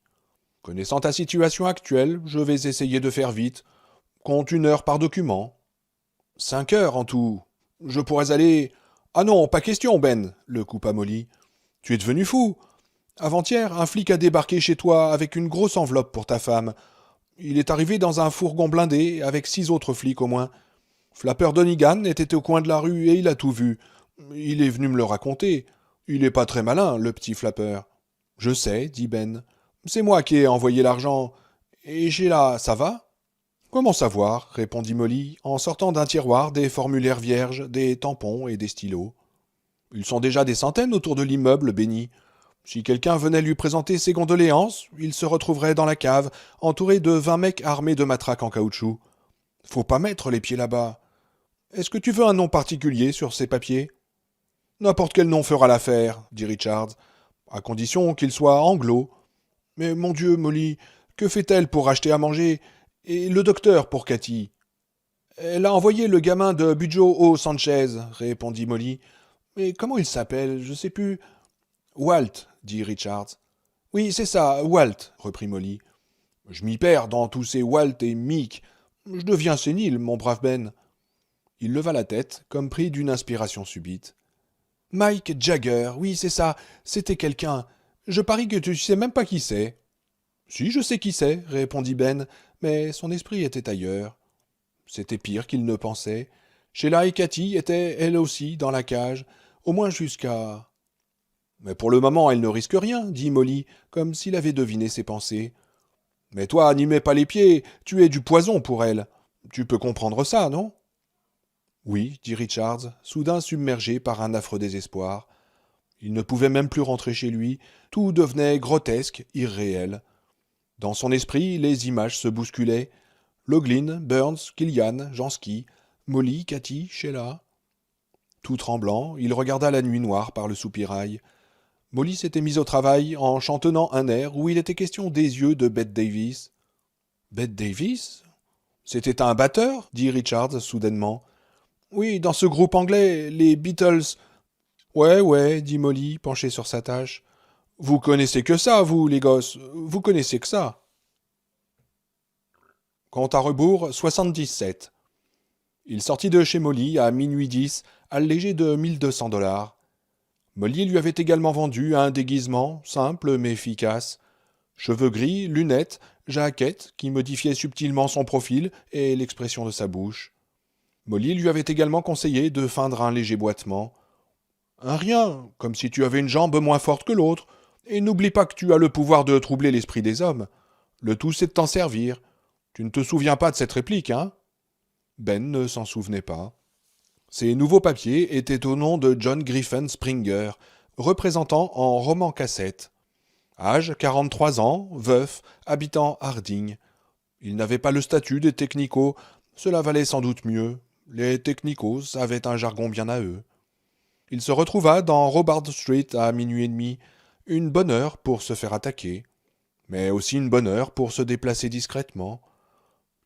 Connaissant ta situation actuelle, je vais essayer de faire vite. Compte 1 heure par document. 5 heures en tout. Je pourrais aller... Ah non, pas question, Ben, le coupa Molly. Tu es devenu fou. Avant-hier, un flic a débarqué chez toi avec une grosse enveloppe pour ta femme. Il est arrivé dans un fourgon blindé avec 6 autres flics au moins. Flapper Donegan était au coin de la rue et il a tout vu. Il est venu me le raconter. Il est pas très malin, le petit Flapper. Je sais, dit Ben. C'est moi qui ai envoyé l'argent. Et j'ai là, ça va? Comment savoir répondit Molly, en sortant d'un tiroir des formulaires vierges, des tampons et des stylos. Ils sont déjà des centaines autour de l'immeuble, Benny. Si quelqu'un venait lui présenter ses condoléances, il se retrouverait dans la cave, entouré de 20 mecs armés de matraques en caoutchouc. Faut pas mettre les pieds là-bas. Est-ce que tu veux un nom particulier sur ces papiers? N'importe quel nom fera l'affaire, dit Richards, à condition qu'il soit anglo. Mais mon Dieu, Molly, que fait-elle pour acheter à manger? Et le docteur pour Cathy? Elle a envoyé le gamin de Bujo O. Sanchez, répondit Molly. Mais comment il s'appelle? Je sais plus. Walt, dit Richards. Oui, c'est ça, Walt, reprit Molly. Je m'y perds dans tous ces Walt et Mick. Je deviens sénile, mon brave Ben. Il leva la tête, comme pris d'une inspiration subite. Mike Jagger, oui, c'est ça, c'était quelqu'un. Je parie que tu sais même pas qui c'est. Si, je sais qui c'est, répondit Ben, mais son esprit était ailleurs. C'était pire qu'il ne pensait. Sheila et Cathy étaient, elles aussi, dans la cage, au moins jusqu'à... Mais pour le moment, elle ne risque rien, dit Molly, comme s'il avait deviné ses pensées. Mais toi, n'y mets pas les pieds, tu es du poison pour elle. Tu peux comprendre ça, non? Oui, dit Richards, soudain submergé par un affreux désespoir. Il ne pouvait même plus rentrer chez lui, tout devenait grotesque, irréel. Dans son esprit, les images se bousculaient. Loglin, Burns, Killian, Jansky, Molly, Cathy, Sheila. Tout tremblant, il regarda la nuit noire par le soupirail. Molly s'était mise au travail en chantonnant un air où il était question des yeux de Bette Davis. Bette Davis? C'était un batteur, dit Richards soudainement. Oui, dans ce groupe anglais, les Beatles. Ouais, dit Molly, penchée sur sa tâche. Vous connaissez que ça, vous, les gosses. Vous connaissez que ça. Compte à rebours, 77. Il sortit de chez Molly à minuit 10, allégé de $1200. Molly lui avait également vendu un déguisement, simple mais efficace. Cheveux gris, lunettes, jaquette qui modifiait subtilement son profil et l'expression de sa bouche. Molly lui avait également conseillé de feindre un léger boitement. Un rien, comme si tu avais une jambe moins forte que l'autre, et n'oublie pas que tu as le pouvoir de troubler l'esprit des hommes. Le tout, c'est de t'en servir. Tu ne te souviens pas de cette réplique, hein? Ben ne s'en souvenait pas. Ces nouveaux papiers étaient au nom de John Griffin Springer, représentant en roman cassette. Âge 43 ans, veuf, habitant Harding. Il n'avait pas le statut des technicos, cela valait sans doute mieux. Les technicos avaient un jargon bien à eux. Il se retrouva dans Robard Street à minuit et demi, une bonne heure pour se faire attaquer, mais aussi une bonne heure pour se déplacer discrètement.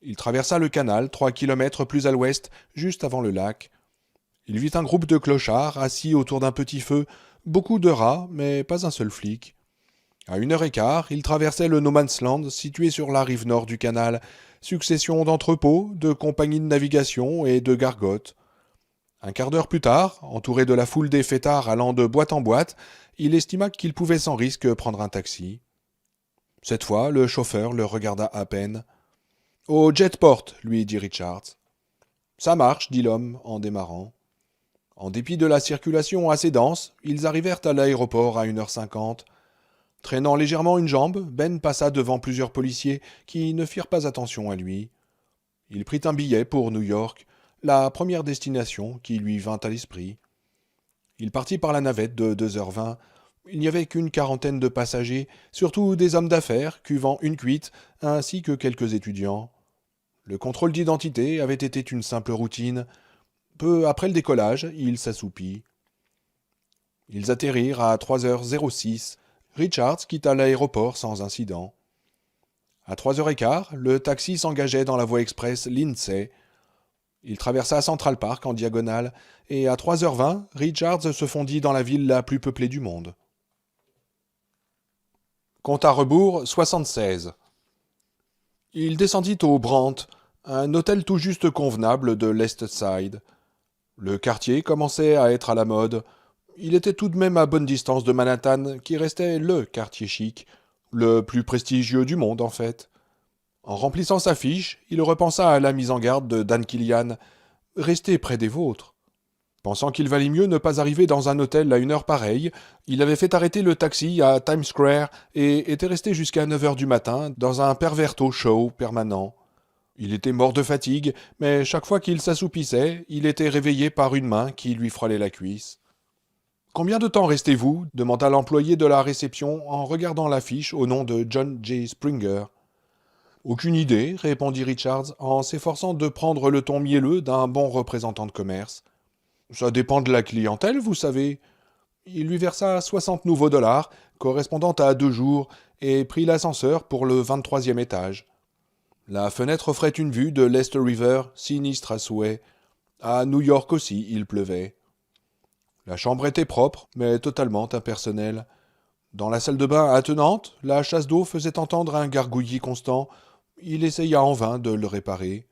Il traversa le canal 3 kilomètres plus à l'ouest, juste avant le lac. Il vit un groupe de clochards assis autour d'un petit feu, beaucoup de rats, mais pas un seul flic. À 1h15, il traversait le No Man's Land situé sur la rive nord du canal, succession d'entrepôts, de compagnies de navigation et de gargotes. Un quart d'heure plus tard, entouré de la foule des fêtards allant de boîte en boîte, il estima qu'il pouvait sans risque prendre un taxi. Cette fois, le chauffeur le regarda à peine. « Au Jetport, lui dit Richards. »« Ça marche, dit l'homme en démarrant. En dépit de la circulation assez dense, ils arrivèrent à l'aéroport à 1h50. Traînant légèrement une jambe, Ben passa devant plusieurs policiers qui ne firent pas attention à lui. Il prit un billet pour New York, la première destination qui lui vint à l'esprit. Il partit par la navette de 2h20. Il n'y avait qu'une quarantaine de passagers, surtout des hommes d'affaires, cuvant une cuite, ainsi que quelques étudiants. Le contrôle d'identité avait été une simple routine. Peu après le décollage, il s'assoupit. Ils atterrirent à 3h06. Richards quitta l'aéroport sans incident. À 3h15, le taxi s'engageait dans la voie express Lindsay. Il traversa Central Park en diagonale, et à 3h20, Richards se fondit dans la ville la plus peuplée du monde. Compte à rebours, 76. Il descendit au Brandt, un hôtel tout juste convenable de l'East Side. Le quartier commençait à être à la mode. Il était tout de même à bonne distance de Manhattan, qui restait le quartier chic, le plus prestigieux du monde en fait. En remplissant sa fiche, il repensa à la mise en garde de Dan Killian. Restez près des vôtres. Pensant qu'il valait mieux ne pas arriver dans un hôtel à une heure pareille, il avait fait arrêter le taxi à Times Square et était resté jusqu'à 9h du matin dans un perverto show permanent. Il était mort de fatigue, mais chaque fois qu'il s'assoupissait, il était réveillé par une main qui lui frôlait la cuisse. Combien de temps restez-vous demanda l'employé de la réception en regardant l'affiche au nom de John J. Springer. Aucune idée, répondit Richards en s'efforçant de prendre le ton mielleux d'un bon représentant de commerce. Ça dépend de la clientèle, vous savez. Il lui versa 60 nouveaux dollars, correspondant à 2 jours, et prit l'ascenseur pour le 23e étage. La fenêtre offrait une vue de l'East River, sinistre à souhait. À New York aussi, il pleuvait. La chambre était propre, mais totalement impersonnelle. Dans la salle de bain attenante, la chasse d'eau faisait entendre un gargouillis constant. Il essaya en vain de le réparer.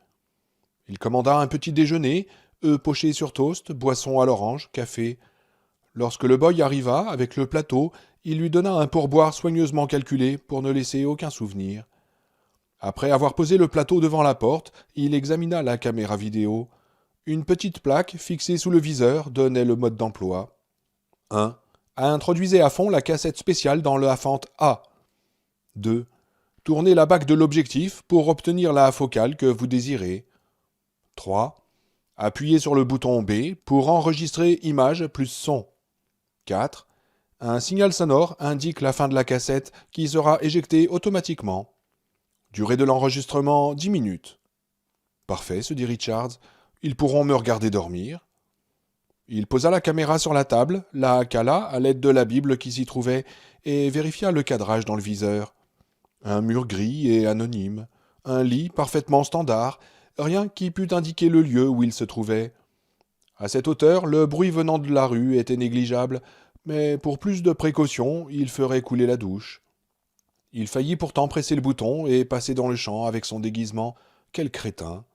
Il commanda un petit déjeuner, œufs pochés sur toast, boisson à l'orange, café. Lorsque le boy arriva, avec le plateau, il lui donna un pourboire soigneusement calculé pour ne laisser aucun souvenir. Après avoir posé le plateau devant la porte, il examina la caméra vidéo. Une petite plaque fixée sous le viseur donnait le mode d'emploi. 1. Introduisez à fond la cassette spéciale dans la fente A. 2. Tournez la bague de l'objectif pour obtenir la focale que vous désirez. 3. Appuyez sur le bouton B pour enregistrer image plus son. 4. Un signal sonore indique la fin de la cassette qui sera éjectée automatiquement. Durée de l'enregistrement 10 minutes. Parfait, se dit Richards. Ils pourront me regarder dormir. Il posa la caméra sur la table, la cala à l'aide de la Bible qui s'y trouvait et vérifia le cadrage dans le viseur. Un mur gris et anonyme, un lit parfaitement standard, rien qui pût indiquer le lieu où il se trouvait. À cette hauteur, le bruit venant de la rue était négligeable, mais pour plus de précaution, il ferait couler la douche. Il faillit pourtant presser le bouton et passer dans le champ avec son déguisement. Quel crétin!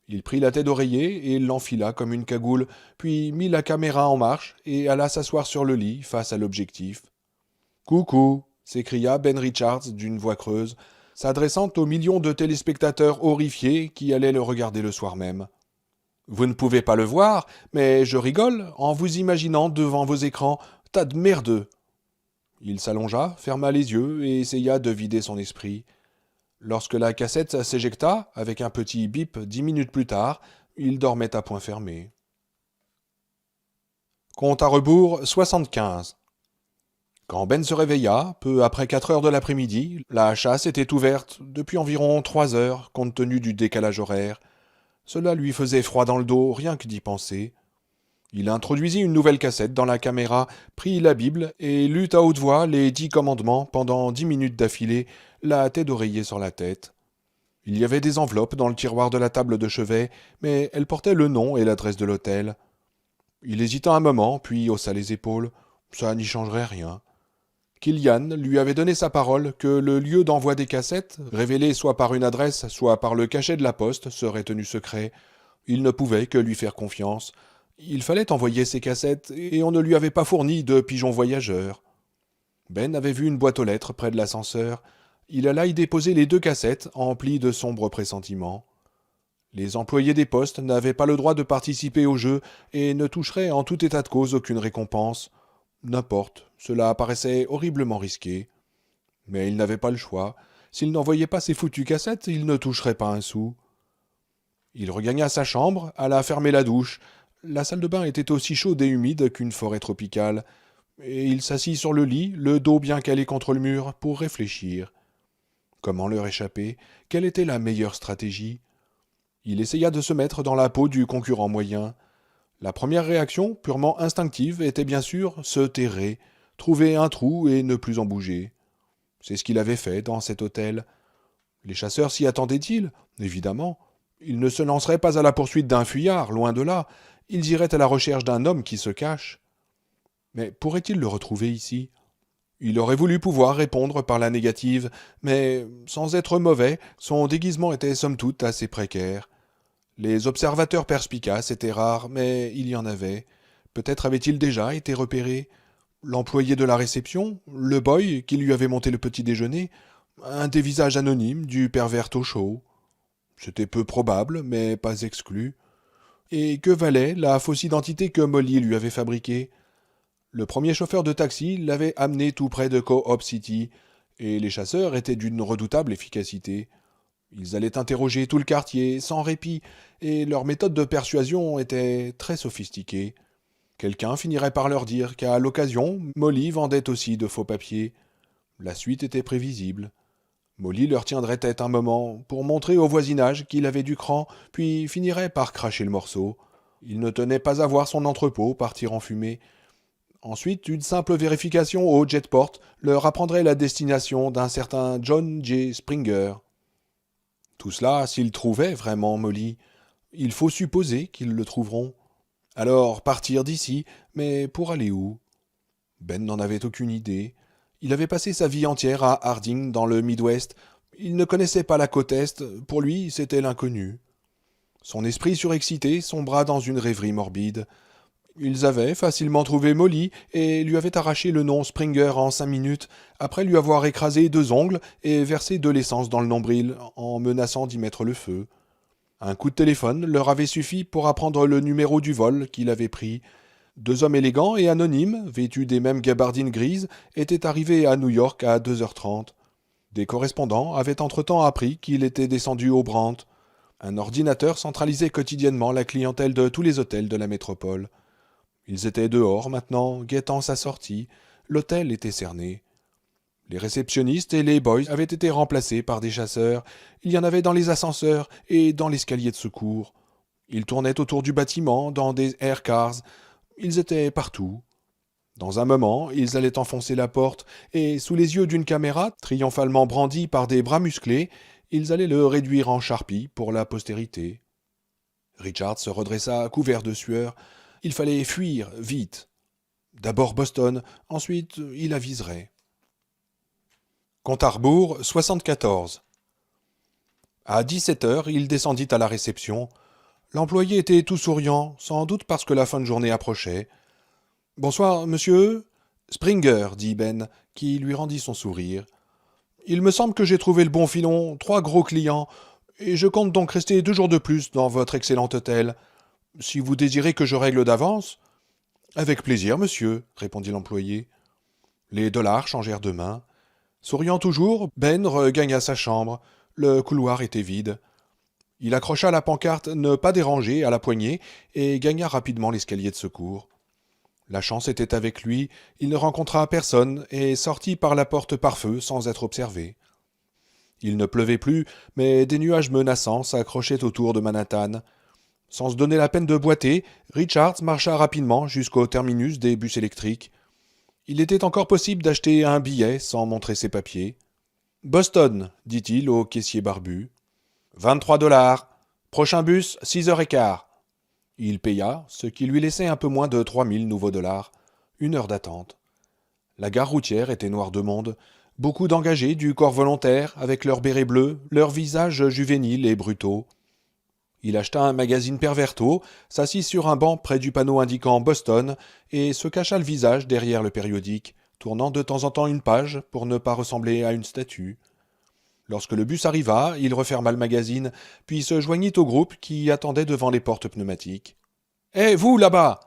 Il prit la tête d'oreiller et l'enfila comme une cagoule, puis mit la caméra en marche et alla s'asseoir sur le lit face à l'objectif. « Coucou !» s'écria Ben Richards d'une voix creuse, s'adressant aux millions de téléspectateurs horrifiés qui allaient le regarder le soir même. « Vous ne pouvez pas le voir, mais je rigole en vous imaginant devant vos écrans, tas de merdeux !» Il s'allongea, ferma les yeux et essaya de vider son esprit. Lorsque la cassette s'éjecta, avec un petit bip 10 minutes plus tard, il dormait à point fermé. Compte à rebours 75. Quand Ben se réveilla, peu après 4 heures de l'après-midi, la chasse était ouverte depuis environ 3 heures, compte tenu du décalage horaire. Cela lui faisait froid dans le dos, rien que d'y penser. Il introduisit une nouvelle cassette dans la caméra, prit la Bible et lut à haute voix les 10 commandements pendant 10 minutes d'affilée, la tête d'oreiller sur la tête. Il y avait des enveloppes dans le tiroir de la table de chevet, mais elles portaient le nom et l'adresse de l'hôtel. Il hésita un moment, puis haussa les épaules. Ça n'y changerait rien. Killian lui avait donné sa parole que le lieu d'envoi des cassettes, révélé soit par une adresse, soit par le cachet de la poste, serait tenu secret. Il ne pouvait que lui faire confiance. Il fallait envoyer ses cassettes, et on ne lui avait pas fourni de pigeons voyageurs. Ben avait vu une boîte aux lettres près de l'ascenseur. Il alla y déposer les 2 cassettes, emplies de sombres pressentiments. Les employés des postes n'avaient pas le droit de participer au jeu et ne toucheraient en tout état de cause aucune récompense. N'importe, cela paraissait horriblement risqué. Mais il n'avait pas le choix. S'il n'envoyait pas ses foutues cassettes, il ne toucherait pas un sou. Il regagna sa chambre, alla fermer la douche. La salle de bain était aussi chaude et humide qu'une forêt tropicale, et il s'assit sur le lit, le dos bien calé contre le mur, pour réfléchir. Comment leur échapper? Quelle était la meilleure stratégie? Il essaya de se mettre dans la peau du concurrent moyen. La première réaction, purement instinctive, était bien sûr se terrer, trouver un trou et ne plus en bouger. C'est ce qu'il avait fait dans cet hôtel. Les chasseurs s'y attendaient-ils? Évidemment. Ils ne se lanceraient pas à la poursuite d'un fuyard, loin de là. Ils iraient à la recherche d'un homme qui se cache. Mais pourrait-il le retrouver ici? Il aurait voulu pouvoir répondre par la négative, mais sans être mauvais, son déguisement était somme toute assez précaire. Les observateurs perspicaces étaient rares, mais il y en avait. Peut-être avait-il déjà été repéré. L'employé de la réception, le boy qui lui avait monté le petit déjeuner, un des visages anonymes du pervers Tochot. C'était peu probable, mais pas exclu. Et que valait la fausse identité que Molly lui avait fabriquée? Le premier chauffeur de taxi l'avait amené tout près de Co-op City, et les chasseurs étaient d'une redoutable efficacité. Ils allaient interroger tout le quartier, sans répit, et leur méthode de persuasion était très sophistiquée. Quelqu'un finirait par leur dire qu'à l'occasion, Molly vendait aussi de faux papiers. La suite était prévisible. Molly leur tiendrait tête un moment pour montrer au voisinage qu'il avait du cran, puis finirait par cracher le morceau. Il ne tenait pas à voir son entrepôt partir en fumée. Ensuite, une simple vérification au jetport leur apprendrait la destination d'un certain John J. Springer. Tout cela s'ils trouvaient vraiment Molly. Il faut supposer qu'ils le trouveront. Alors partir d'ici, mais pour aller où? Ben n'en avait aucune idée. Il avait passé sa vie entière à Harding, dans le Midwest. Il ne connaissait pas la côte Est, pour lui c'était l'inconnu. Son esprit surexcité sombra dans une rêverie morbide. Ils avaient facilement trouvé Molly et lui avaient arraché le nom Springer en 5 minutes, après lui avoir écrasé 2 ongles et versé de l'essence dans le nombril, en menaçant d'y mettre le feu. Un coup de téléphone leur avait suffi pour apprendre le numéro du vol qu'il avait pris. 2 hommes élégants et anonymes, vêtus des mêmes gabardines grises, étaient arrivés à New York à 2h30. Des correspondants avaient entre-temps appris qu'il était descendu au Brandt. Un ordinateur centralisait quotidiennement la clientèle de tous les hôtels de la métropole. Ils étaient dehors maintenant, guettant sa sortie. L'hôtel était cerné. Les réceptionnistes et les boys avaient été remplacés par des chasseurs. Il y en avait dans les ascenseurs et dans l'escalier de secours. Ils tournaient autour du bâtiment, dans des aircars. Ils étaient partout. Dans un moment, ils allaient enfoncer la porte, et sous les yeux d'une caméra, triomphalement brandie par des bras musclés, ils allaient le réduire en charpie pour la postérité. Richard se redressa couvert de sueur. Il fallait fuir, vite. D'abord Boston, ensuite il aviserait. Compte à rebours, 74. À 17h, il descendit à la réception. L'employé était tout souriant, sans doute parce que la fin de journée approchait. « Bonsoir, monsieur ?» Springer, dit Ben, qui lui rendit son sourire. « Il me semble que j'ai trouvé le bon filon, 3 gros clients, et je compte donc rester 2 jours de plus dans votre excellent hôtel. Si vous désirez que je règle d'avance… » « Avec plaisir, monsieur, » répondit l'employé. Les dollars changèrent de main. Souriant toujours, Ben regagna sa chambre. Le couloir était vide. Il accrocha la pancarte « Ne pas déranger » à la poignée et gagna rapidement l'escalier de secours. La chance était avec lui, il ne rencontra personne et sortit par la porte pare-feu sans être observé. Il ne pleuvait plus, mais des nuages menaçants s'accrochaient autour de Manhattan. Sans se donner la peine de boiter, Richards marcha rapidement jusqu'au terminus des bus électriques. Il était encore possible d'acheter un billet sans montrer ses papiers. « Boston », dit-il au caissier barbu. « 23 $. Prochain bus, 6h15. » Il paya, ce qui lui laissait un peu moins de 3000 nouveaux dollars. 1 heure d'attente. La gare routière était noire de monde. Beaucoup d'engagés du corps volontaire, avec leurs bérets bleus, leurs visages juvéniles et brutaux. Il acheta un magazine Perverto, s'assit sur un banc près du panneau indiquant Boston et se cacha le visage derrière le périodique, tournant de temps en temps une page pour ne pas ressembler à une statue. Lorsque le bus arriva, il referma le magazine, puis se joignit au groupe qui attendait devant les portes pneumatiques. « Hé, vous, là-bas !»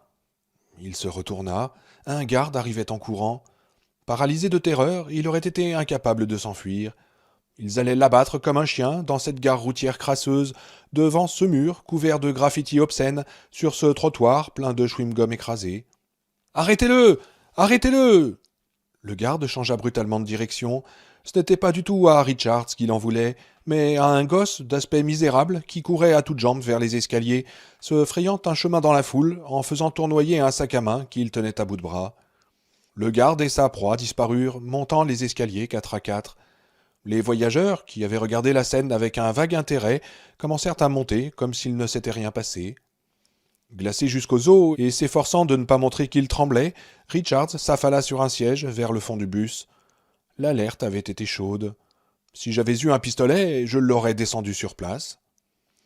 Il se retourna. Un garde arrivait en courant. Paralysé de terreur, il aurait été incapable de s'enfuir. Ils allaient l'abattre comme un chien dans cette gare routière crasseuse, devant ce mur couvert de graffitis obscènes, sur ce trottoir plein de chewing-gum écrasé. « Arrêtez-le ! Arrêtez-le !» Le garde changea brutalement de direction. Ce n'était pas du tout à Richards qu'il en voulait, mais à un gosse d'aspect misérable qui courait à toutes jambes vers les escaliers, se frayant un chemin dans la foule en faisant tournoyer un sac à main qu'il tenait à bout de bras. Le garde et sa proie disparurent, montant les escaliers 4 à 4. Les voyageurs, qui avaient regardé la scène avec un vague intérêt, commencèrent à monter comme s'il ne s'était rien passé. Glacé jusqu'aux os et s'efforçant de ne pas montrer qu'il tremblait, Richards s'affala sur un siège vers le fond du bus. L'alerte avait été chaude. Si j'avais eu un pistolet, je l'aurais descendu sur place.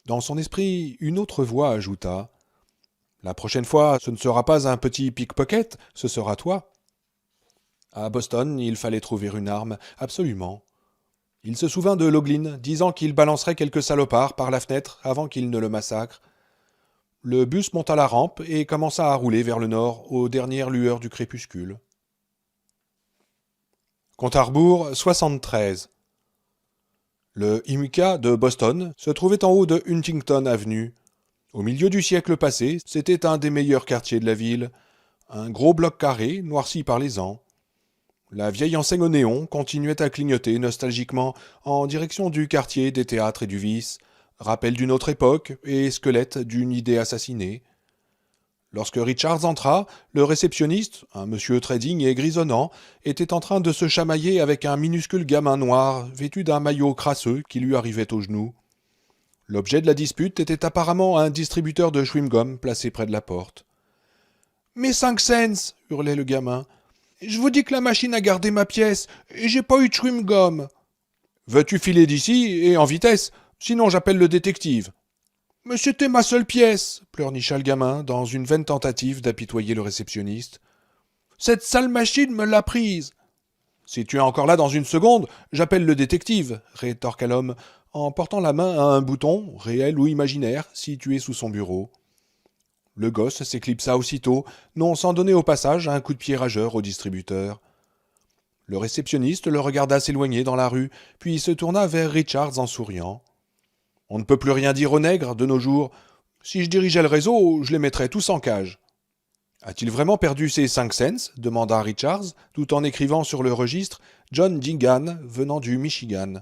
Dans son esprit, une autre voix ajouta « La prochaine fois, ce ne sera pas un petit pickpocket, ce sera toi. » À Boston, il fallait trouver une arme, absolument. Il se souvint de Loughlin, disant qu'il balancerait quelques salopards par la fenêtre avant qu'ils ne le massacrent. Le bus monta la rampe et commença à rouler vers le nord aux dernières lueurs du crépuscule. Compte à rebours 73. Le IMCA de Boston se trouvait en haut de Huntington Avenue. Au milieu du siècle passé, c'était un des meilleurs quartiers de la ville. Un gros bloc carré, noirci par les ans. La vieille enseigne au néon continuait à clignoter nostalgiquement en direction du quartier des théâtres et du vice, rappel d'une autre époque et squelette d'une idée assassinée. Lorsque Richards entra, le réceptionniste, un monsieur très digne et grisonnant, était en train de se chamailler avec un minuscule gamin noir vêtu d'un maillot crasseux qui lui arrivait aux genoux. L'objet de la dispute était apparemment un distributeur de chewing-gum placé près de la porte. « Mes 5 cents !» hurlait le gamin. « Je vous dis que la machine a gardé ma pièce, et j'ai pas eu de chewing-gum. »« Veux-tu filer d'ici, et en vitesse, sinon j'appelle le détective. »« Mais c'était ma seule pièce !» pleurnicha le gamin, dans une vaine tentative d'apitoyer le réceptionniste. « Cette sale machine me l'a prise !»« Si tu es encore là dans une seconde, j'appelle le détective, » rétorqua l'homme, en portant la main à un bouton, réel ou imaginaire, situé sous son bureau. Le gosse s'éclipsa aussitôt, non sans donner au passage un coup de pied rageur au distributeur. Le réceptionniste le regarda s'éloigner dans la rue, puis se tourna vers Richards en souriant. « On ne peut plus rien dire aux nègres, de nos jours. Si je dirigeais le réseau, je les mettrais tous en cage. »« A-t-il vraiment perdu ses 5 cents ?» demanda Richards, tout en écrivant sur le registre « John Dingan, venant du Michigan. »«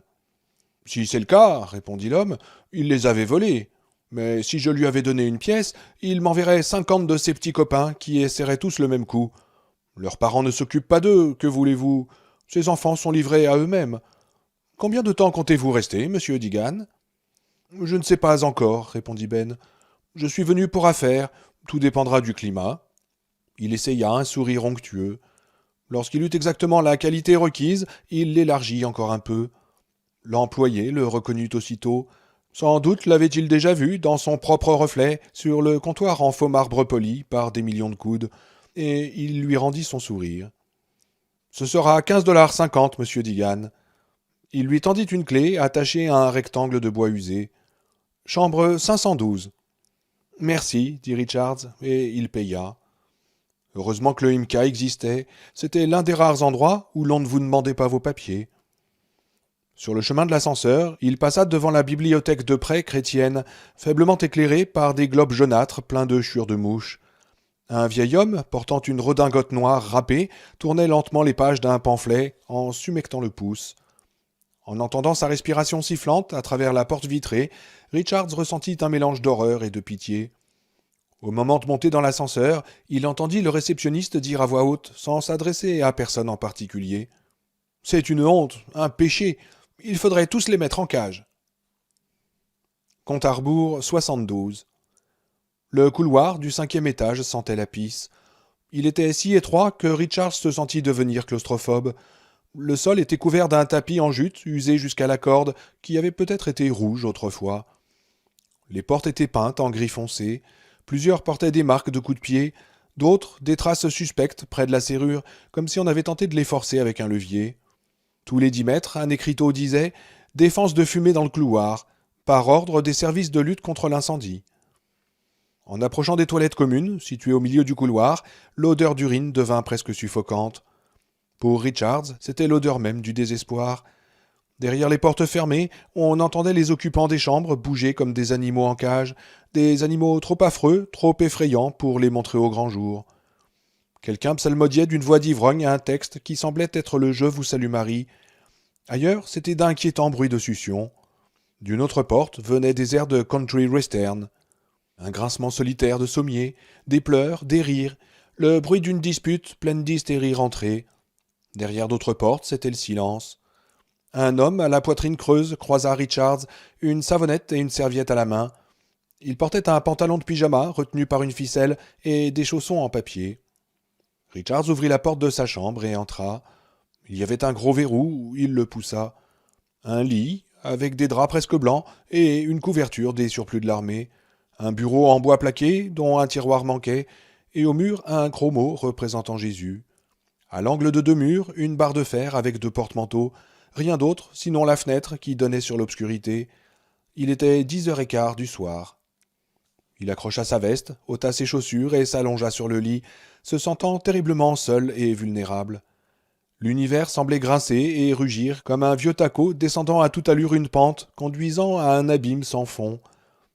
Si c'est le cas, répondit l'homme, il les avait volés. Mais si je lui avais donné une pièce, il m'enverrait 50 de ses petits copains qui essaieraient tous le même coup. Leurs parents ne s'occupent pas d'eux, que voulez-vous? Ces enfants sont livrés à eux-mêmes. Combien de temps comptez-vous rester, monsieur Dingan ? » « Je ne sais pas encore, répondit Ben. Je suis venu pour affaires, tout dépendra du climat. » Il essaya un sourire onctueux. Lorsqu'il eut exactement la qualité requise, il l'élargit encore un peu. L'employé le reconnut aussitôt. Sans doute l'avait-il déjà vu dans son propre reflet sur le comptoir en faux marbre poli par des millions de coudes, et il lui rendit son sourire. « Ce sera 15,50 $, monsieur Dingan. » Il lui tendit une clé attachée à un rectangle de bois usé. « Chambre 512. »« Merci, dit Richards, et il paya. Heureusement que le IMCA existait. C'était l'un des rares endroits où l'on ne vous demandait pas vos papiers. Sur le chemin de l'ascenseur, il passa devant la bibliothèque de prêt chrétienne, faiblement éclairée par des globes jaunâtres pleins de chiures de mouches. Un vieil homme, portant une redingote noire râpée, tournait lentement les pages d'un pamphlet en s'humectant le pouce. En entendant sa respiration sifflante à travers la porte vitrée, Richards ressentit un mélange d'horreur et de pitié. Au moment de monter dans l'ascenseur, il entendit le réceptionniste dire à voix haute, sans s'adresser à personne en particulier. « C'est une honte, un péché. Il faudrait tous les mettre en cage. » Compte à rebours 72. Le couloir du 5e étage sentait la pisse. Il était si étroit que Richards se sentit devenir claustrophobe. Le sol était couvert d'un tapis en jute, usé jusqu'à la corde, qui avait peut-être été rouge autrefois. Les portes étaient peintes en gris foncé. Plusieurs portaient des marques de coups de pied, d'autres des traces suspectes près de la serrure, comme si on avait tenté de les forcer avec un levier. Tous les 10 mètres, un écriteau disait « Défense de fumée dans le couloir, par ordre des services de lutte contre l'incendie ». En approchant des toilettes communes, situées au milieu du couloir, l'odeur d'urine devint presque suffocante. Pour Richards, c'était l'odeur même du désespoir. Derrière les portes fermées, on entendait les occupants des chambres bouger comme des animaux en cage, des animaux trop affreux, trop effrayants pour les montrer au grand jour. Quelqu'un psalmodiait d'une voix d'ivrogne un texte qui semblait être le « Je vous salue Marie ». Ailleurs, c'était d'inquiétants bruits de succion. D'une autre porte venaient des airs de country western. Un grincement solitaire de sommier, des pleurs, des rires, le bruit d'une dispute pleine d'hystérie rentrée. Derrière d'autres portes, c'était le silence. Un homme à la poitrine creuse croisa Richards, une savonnette et une serviette à la main. Il portait un pantalon de pyjama retenu par une ficelle et des chaussons en papier. Richards ouvrit la porte de sa chambre et entra. Il y avait un gros verrou, il le poussa. Un lit, avec des draps presque blancs, et une couverture des surplus de l'armée. Un bureau en bois plaqué, dont un tiroir manquait, et au mur un chromo représentant Jésus. À l'angle de 2 murs, une barre de fer avec 2 porte-manteaux. Rien d'autre, sinon la fenêtre qui donnait sur l'obscurité. Il était 10h15 du soir. Il accrocha sa veste, ôta ses chaussures et s'allongea sur le lit, se sentant terriblement seul et vulnérable. L'univers semblait grincer et rugir comme un vieux taco descendant à toute allure une pente, conduisant à un abîme sans fond.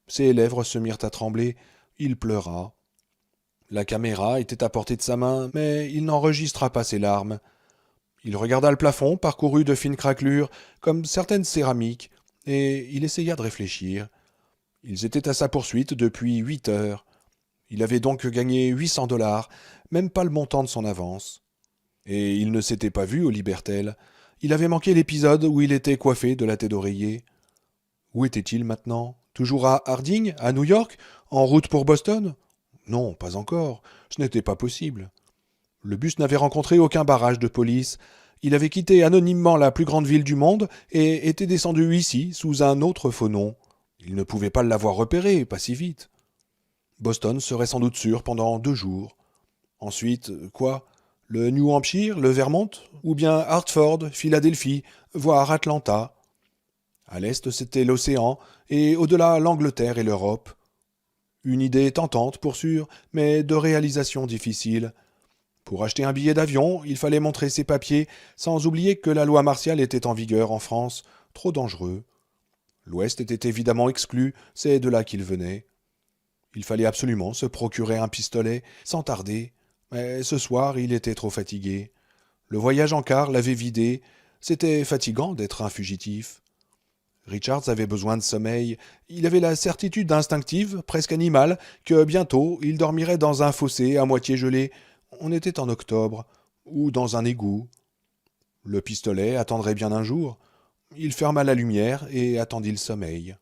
Ses lèvres se mirent à trembler. Il pleura. La caméra était à portée de sa main, mais il n'enregistra pas ses larmes. Il regarda le plafond, parcouru de fines craquelures, comme certaines céramiques, et il essaya de réfléchir. Ils étaient à sa poursuite depuis 8 heures. Il avait donc gagné 800 $, même pas le montant de son avance. Et il ne s'était pas vu au Libertel. Il avait manqué l'épisode où il était coiffé de la tête d'oreiller. Où était-il maintenant? Toujours à Harding, à New York, en route pour Boston? Non, pas encore. Ce n'était pas possible. Le bus n'avait rencontré aucun barrage de police. Il avait quitté anonymement la plus grande ville du monde et était descendu ici sous un autre faux nom. Il ne pouvait pas l'avoir repéré, pas si vite. Boston serait sans doute sûr pendant 2 jours. Ensuite, quoi? Le New Hampshire, le Vermont? Ou bien Hartford, Philadelphie, voire Atlanta? À l'est, c'était l'océan, et au-delà, l'Angleterre et l'Europe. Une idée tentante, pour sûr, mais de réalisation difficile. Pour acheter un billet d'avion, il fallait montrer ses papiers, sans oublier que la loi martiale était en vigueur en France, trop dangereux. L'Ouest était évidemment exclu, c'est de là qu'il venait. Il fallait absolument se procurer un pistolet, sans tarder, mais ce soir il était trop fatigué. Le voyage en car l'avait vidé, c'était fatigant d'être un fugitif. Richards avait besoin de sommeil, il avait la certitude instinctive, presque animale, que bientôt il dormirait dans un fossé à moitié gelé, on était en octobre, ou dans un égout. Le pistolet attendrait bien un jour. Il ferma la lumière et attendit le sommeil.